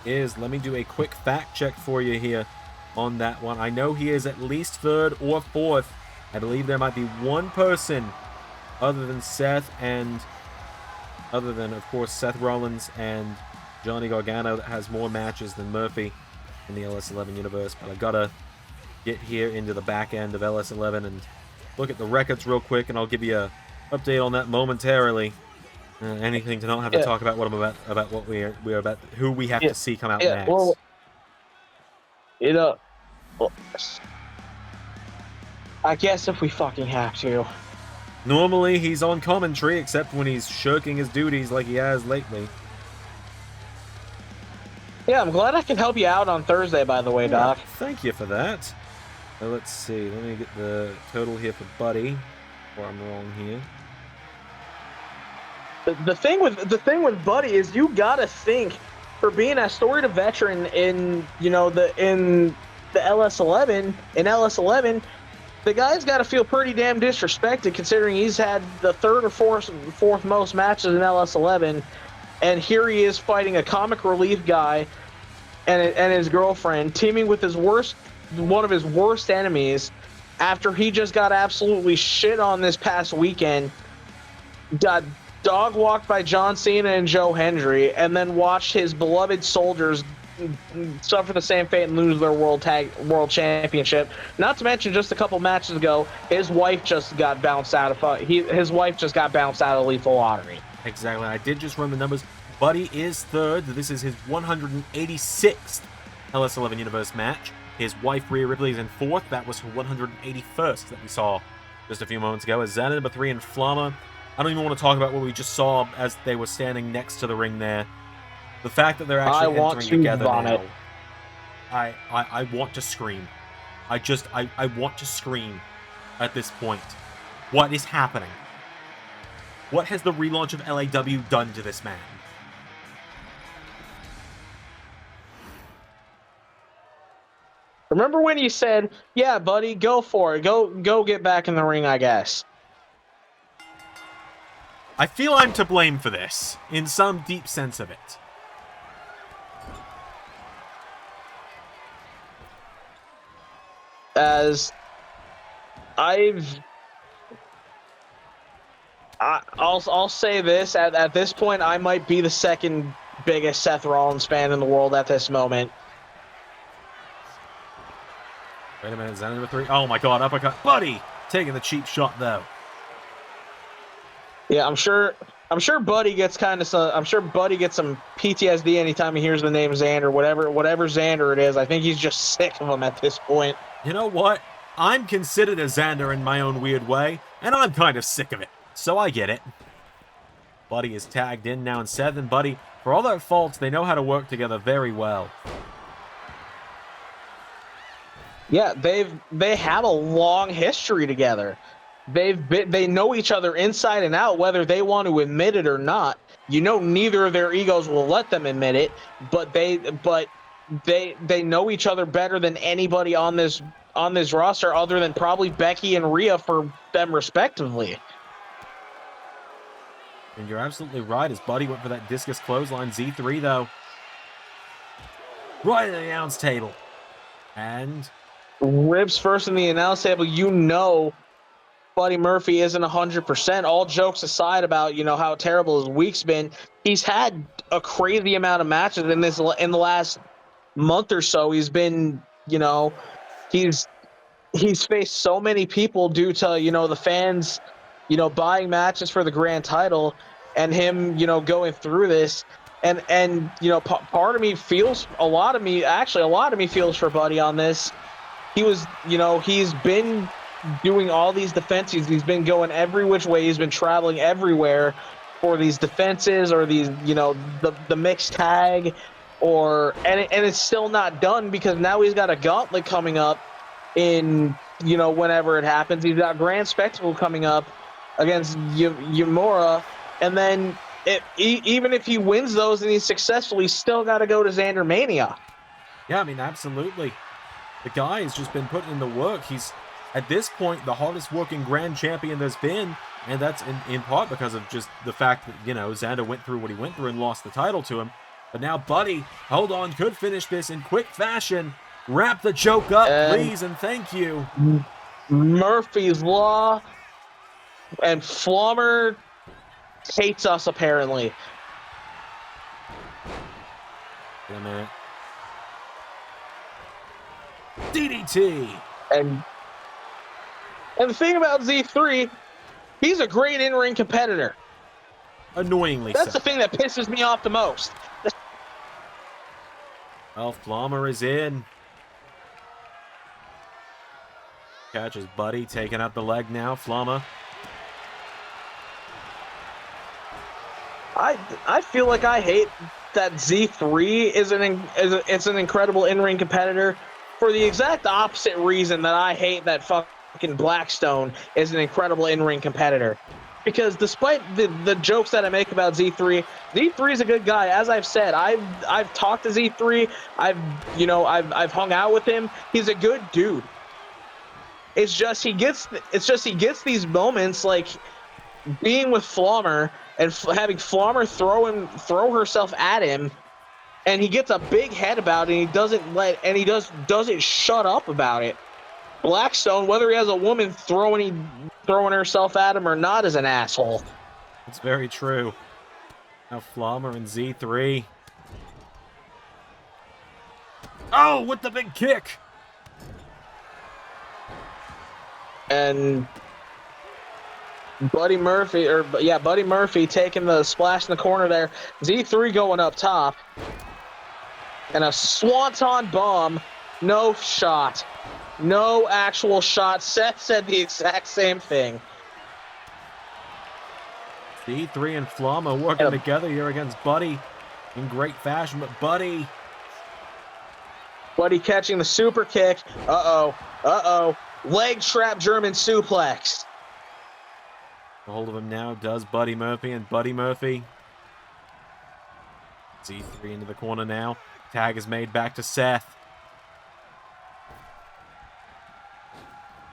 Let me do a quick fact check for you here on that one. I know he is at least 3rd or 4th. I believe there might be one person other than Seth and other than, of course, Seth Rollins and Johnny Gargano that has more matches than Murphy in the LS11 universe. But I gotta get here into the back end of LS11 and look at the records real quick, and I'll give you an update on that momentarily. Anything to not have to talk about what I'm about what we're about, who we have to see come out next. Well, I guess if we fucking have to. Normally he's on commentary, except when he's shirking his duties like he has lately. Yeah, I'm glad I can help you out on Thursday, by the way, Doc. Thank you for that. Let's see. Let me get the total here for Buddy, or I'm wrong here. The thing with Buddy is you gotta think, for being a storied veteran in the LS11, the guy's got to feel pretty damn disrespected, considering he's had the 3rd or 4th most matches in LS11, and here he is fighting a comic relief guy and his girlfriend, teaming with one of his worst enemies, after he just got absolutely shit on this past weekend. Got dog walked by John Cena and Joe Hendry, and then watched his beloved soldiers suffer the same fate and lose their world championship. Not to mention, just a couple matches ago, his wife just got bounced out of Lethal Lottery. Exactly. I did just run the numbers. Buddy is 3rd. This is his 186th LS11 Universe match. His wife, Rhea Ripley, is in 4th. That was her 181st that we saw just a few moments ago. As Zander number 3 and Flammer. I don't even want to talk about what we just saw as they were standing next to the ring there. The fact that they're actually entering together now. I want to scream. I want to scream at this point. What is happening? What has the relaunch of LAW done to this man? Remember when you said, "Yeah, buddy, go for it. Go get back in the ring, I guess." I feel I'm to blame for this, in some deep sense of it. As I'll say this, at this point I might be the second biggest Seth Rollins fan in the world at this moment. Wait a minute, Zander number 3. Oh my god, uppercut. Buddy taking the cheap shot though. Yeah, I'm sure Buddy gets some PTSD anytime he hears the name Zander, whatever Zander it is. I think he's just sick of him at this point. You know what? I'm considered a Zander in my own weird way, and I'm kind of sick of it. So I get it. Buddy is tagged in now, and Seth and Buddy, for all their faults, they know how to work together very well. Yeah, they have a long history together. They know each other inside and out, whether they want to admit it or not. You know, neither of their egos will let them admit it, but they know each other better than anybody on this roster, other than probably Becky and Rhea for them respectively. And you're absolutely right, as Buddy went for that discus clothesline. Z3 though, right at the announce table, and ribs first in the announce table. You know, Buddy Murphy isn't 100%. All jokes aside about, you know, how terrible his week's been, he's had a crazy amount of matches in the last month or so. He's been, you know, he's faced so many people due to, you know, the fans, you know, buying matches for the grand title, and him, you know, going through this. And you know, part of me feels, a lot of me feels for Buddy on this. He was, you know, he's been doing all these defenses. He's been going every which way. He's been traveling everywhere for these defenses, or these, you know, the mixed tag, and it's still not done, because now he's got a gauntlet coming up in, you know, whenever it happens. He's got Grand Spectacle coming up against Yamura, and then even if he wins those and he's successful, he's still got to go to Zander Mania. Yeah, I mean, absolutely. The guy has just been putting in the work. He's, at this point, the hardest working grand champion there's been, and that's in part because of just the fact that, you know, Zander went through what he went through and lost the title to him. But now Buddy, hold on, could finish this in quick fashion. Wrap the joke up, please, and thank you. Murphy's Law, and Flammer hates us, apparently. Wait a minute. DDT. And the thing about Z3, he's a great in-ring competitor. Annoyingly That's so. the thing that pisses me off the most. Well, Flammer is in. Catches Buddy, taking out the leg now. Flammer. I feel like I hate that Z3 is an incredible in-ring competitor, for the exact opposite reason that I hate that fucking Blackstone is an incredible in-ring competitor. Because despite the jokes that I make about Z3 is a good guy. As I've said, I've talked to Z3. I've hung out with him. He's a good dude. It's just he gets these moments, like being with Flammer and having Flammer throw herself at him, and he gets a big head about it, and he doesn't shut up about it. Blackstone, whether he has a woman throwing herself at him or not, is an asshole. It's very true. Now Flammer and Z3. Oh, with the big kick. And Buddy Murphy taking the splash in the corner there. Z3 going up top. And a swanton bomb. No shot. No actual shot. Seth said the exact same thing. Z3 and Flammer working together here against Buddy in great fashion, but Buddy catching the super kick. Uh-oh. Leg trap German suplex. A hold of him now does Buddy Murphy, and Buddy Murphy. Z3 into the corner now. Tag is made back to Seth.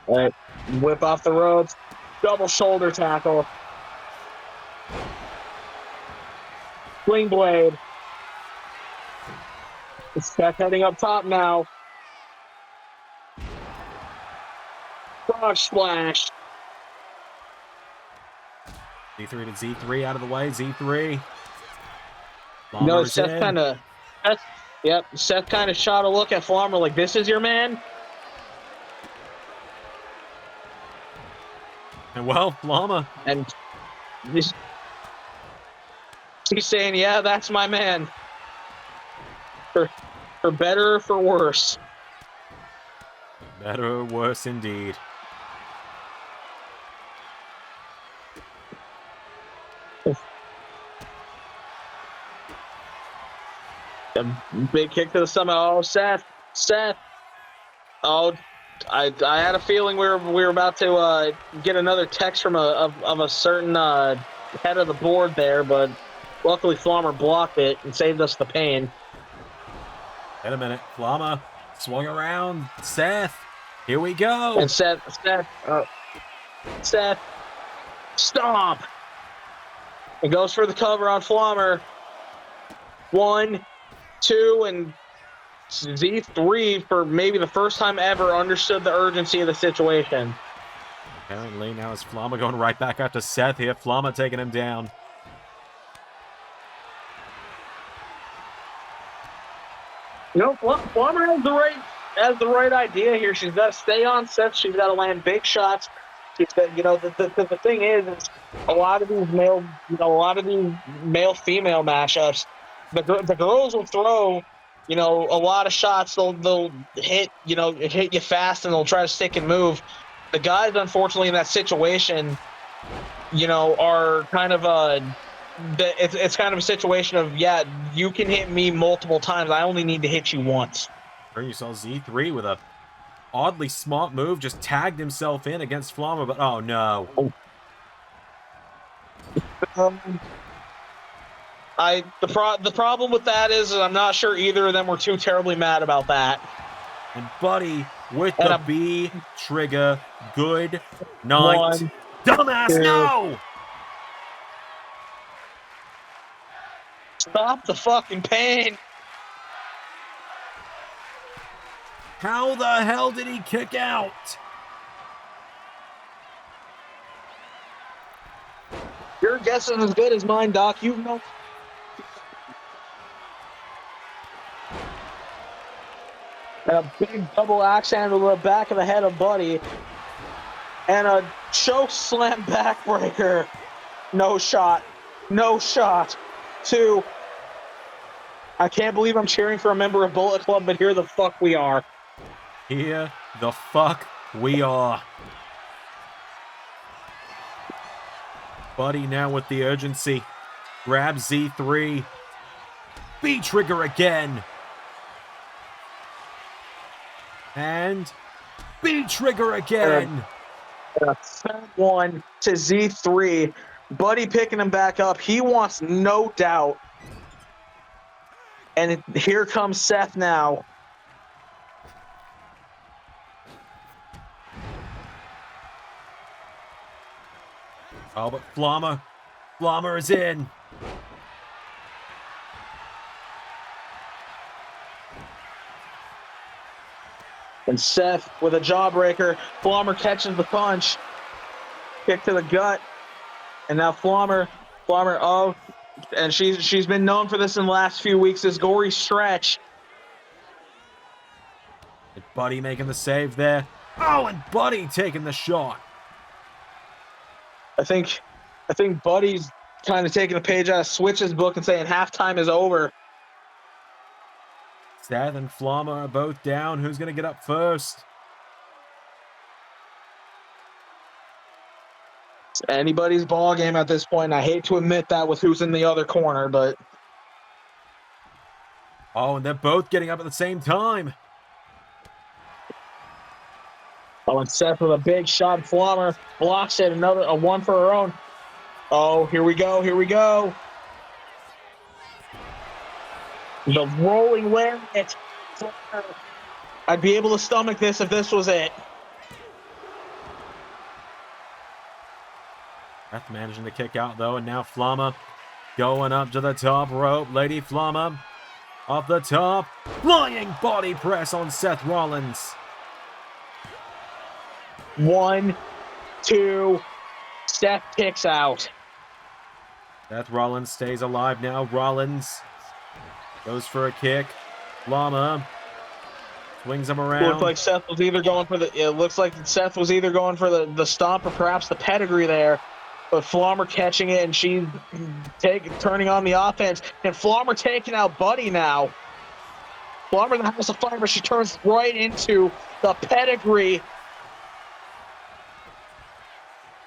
All right. Whip off the ropes. Double shoulder tackle. Swing blade. Seth heading up top now. Frog splash. Z3 to Z3 out of the way. Z3. No, Flammer's Seth in. kind of, Seth kind of shot a look at Flammer like, this is your man? And well, Flammer. And he's saying, yeah, that's my man. For better or for worse. Better or worse indeed. A big kick to the stomach. Oh, Seth. Oh, I had a feeling we were about to get another text from a certain head of the board there, but luckily Flammer blocked it and saved us the pain. Wait a minute. Flammer swung around. Seth. Here we go. And Seth, stop. It goes for the cover on Flammer. 1, 2, and Z3 for maybe the first time ever understood the urgency of the situation. Apparently now it's Flammer going right back after Seth here. Flammer taking him down. You know, Flammer has the right idea here. She's got to stay on Seth. She's got to land big shots. She's got, you know, the thing is a lot of these male-female matchups, the girls will throw, you know, a lot of shots. They'll hit you fast, and they'll try to stick and move. The guys, unfortunately, in that situation, you know, are kind of it's kind of a situation of, yeah, you can hit me multiple times. I only need to hit you once. There you saw Z3 with a oddly smart move, just tagged himself in against Flammer, but oh no. The problem with that is I'm not sure either of them were too terribly mad about that. And Buddy with the B trigger. Good night. 1, Dumbass, 2. no! Stop the fucking pain. How the hell did he kick out? Your guess is as good as mine, Doc. You know. A big double axe handle to the back of the head of Buddy. And a choke slam backbreaker. No shot. 2. I can't believe I'm cheering for a member of Bullet Club, but here the fuck we are. Here the fuck we are. Buddy now with the urgency. Grabs Z3. B trigger again. And B trigger again. Third one to Z3. Buddy picking him back up. He wants no doubt. And here comes Seth now. Oh, but Flammer is in. And Seth with a jawbreaker. Flammer catches the punch. Kick to the gut. And now Flammer, oh, and she's been known for this in the last few weeks, this gory stretch. Buddy making the save there. Oh, and Buddy taking the shot. I think Buddy's kind of taking a page out of Switch's book and saying halftime is over. Seth and Flammer are both down. Who's going to get up first? It's anybody's ball game at this point. I hate to admit that with who's in the other corner, but... Oh, and they're both getting up at the same time. Oh, and Seth with a big shot. Flammer blocks it. A one for her own. Oh, here we go. The rolling lariat. I'd be able to stomach this if this was it. Seth managing to kick out, though, and now Flammer going up to the top rope. Lady Flammer off the top. Flying body press on Seth Rollins. 1, 2. Seth kicks out. Seth Rollins stays alive now. Rollins Goes for a kick. Flammer swings him around. Looks like Seth was either going for the stomp or perhaps the pedigree there. But Flammer catching it, and she turning on the offense. And Flammer taking out Buddy now. Flammer in the House of Fire, she turns right into the pedigree.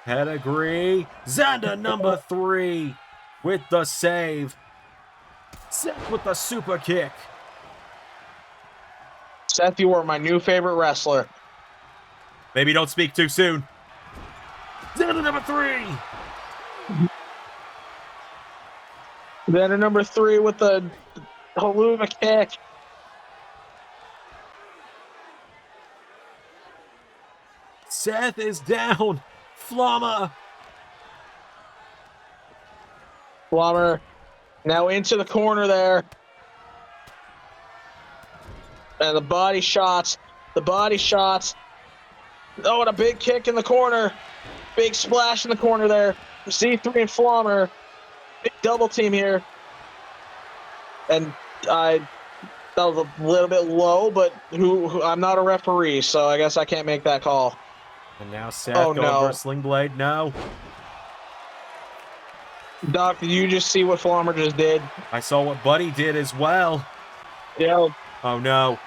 Pedigree. Zander number 3 with the save. Seth with the super kick. Seth, you are my new favorite wrestler. Maybe don't speak too soon. Zander number 3. Zander number 3 with the Haluma kick. Seth is down. Flammer. Flammer now into the corner there. And the body shots. Oh, and a big kick in the corner. Big splash in the corner there. Z3 and Flammer. Big double team here. And that was a little bit low, but I'm not a referee, so I guess I can't make that call. And now Seth going for a sling blade. No. Doc, did you just see what Flammer just did? I saw what Buddy did as well. Yeah. Oh, no.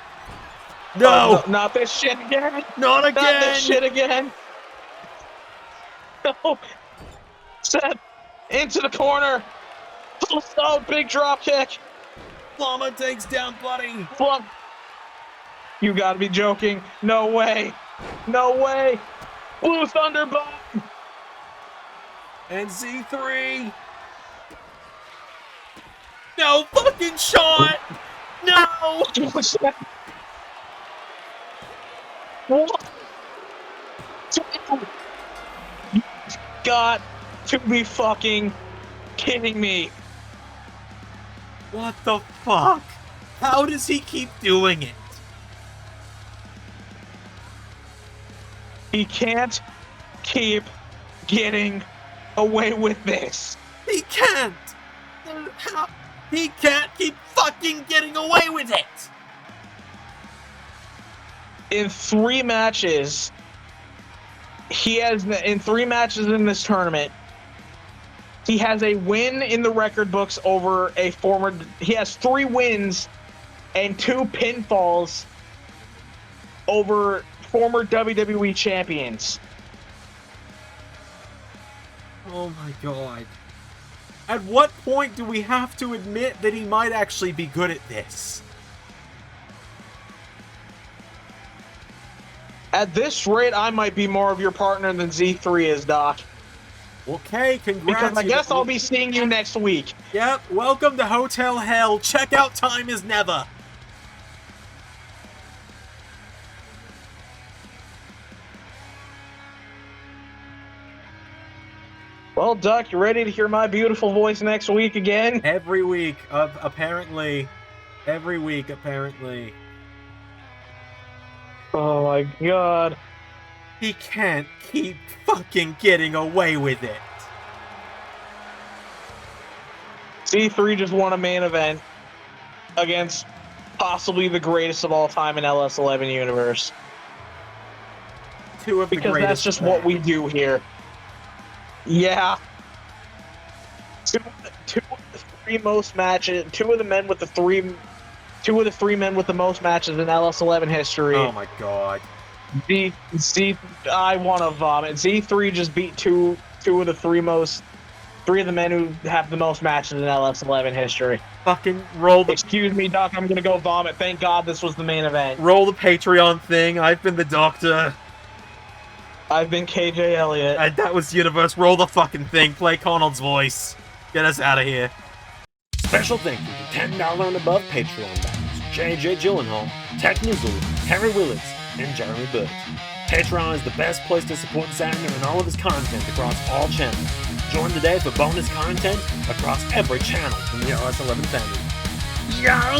No! No! Oh, no, not this shit again! Not again! Not this shit again! No! Seth, into the corner! Oh, big drop kick! Flammer takes down Buddy! You gotta be joking. No way! No way! Blue Thunder Bomb! And Z3! No fucking shot! No! What? You got to be fucking kidding me. What the fuck? How does he keep doing it? He can't keep getting away with this. He can't! He can't keep fucking getting away with it! In 3 matches, in 3 matches in this tournament, he has a win in the record books over he has 3 wins and 2 pinfalls over former WWE champions. Oh my god. At what point do we have to admit that he might actually be good at this? At this rate, I might be more of your partner than Z3 is, Doc. Okay, congrats. Because I guess I'll be seeing you next week. Yep, welcome to Hotel Hell. Check out Time Is Never. Well, Duck, you ready to hear my beautiful voice next week again? Every week, apparently. Every week, apparently. Oh my god. He can't keep fucking getting away with it. Z3 just won a main event against possibly the greatest of all time in LS11 universe. 2 of the because greatest. That's just what we do here. Yeah. Two of the 3 most matches. 2 of the men with the 3. 2 of the 3 men with the most matches in LS11 history. Oh my god. I want to vomit. Z3 just beat 2 of the 3 of the men who have the most matches in LS11 history. Fucking roll the... Excuse me, Doc, I'm gonna go vomit. Thank God this was the main event. Roll the Patreon thing. I've been the doctor. I've been KJ Elliott. And that was Universe. Roll the fucking thing. Play Carnold's voice. Get us out of here. Special thank you to $10 and above Patreon backers JJ Gyllenhaal, Tech Nizzle, Harry Willits, and Jeremy Bird. Patreon is the best place to support Zander and all of his content across all channels. Join today for bonus content across every channel in the LS11 family. Yeah!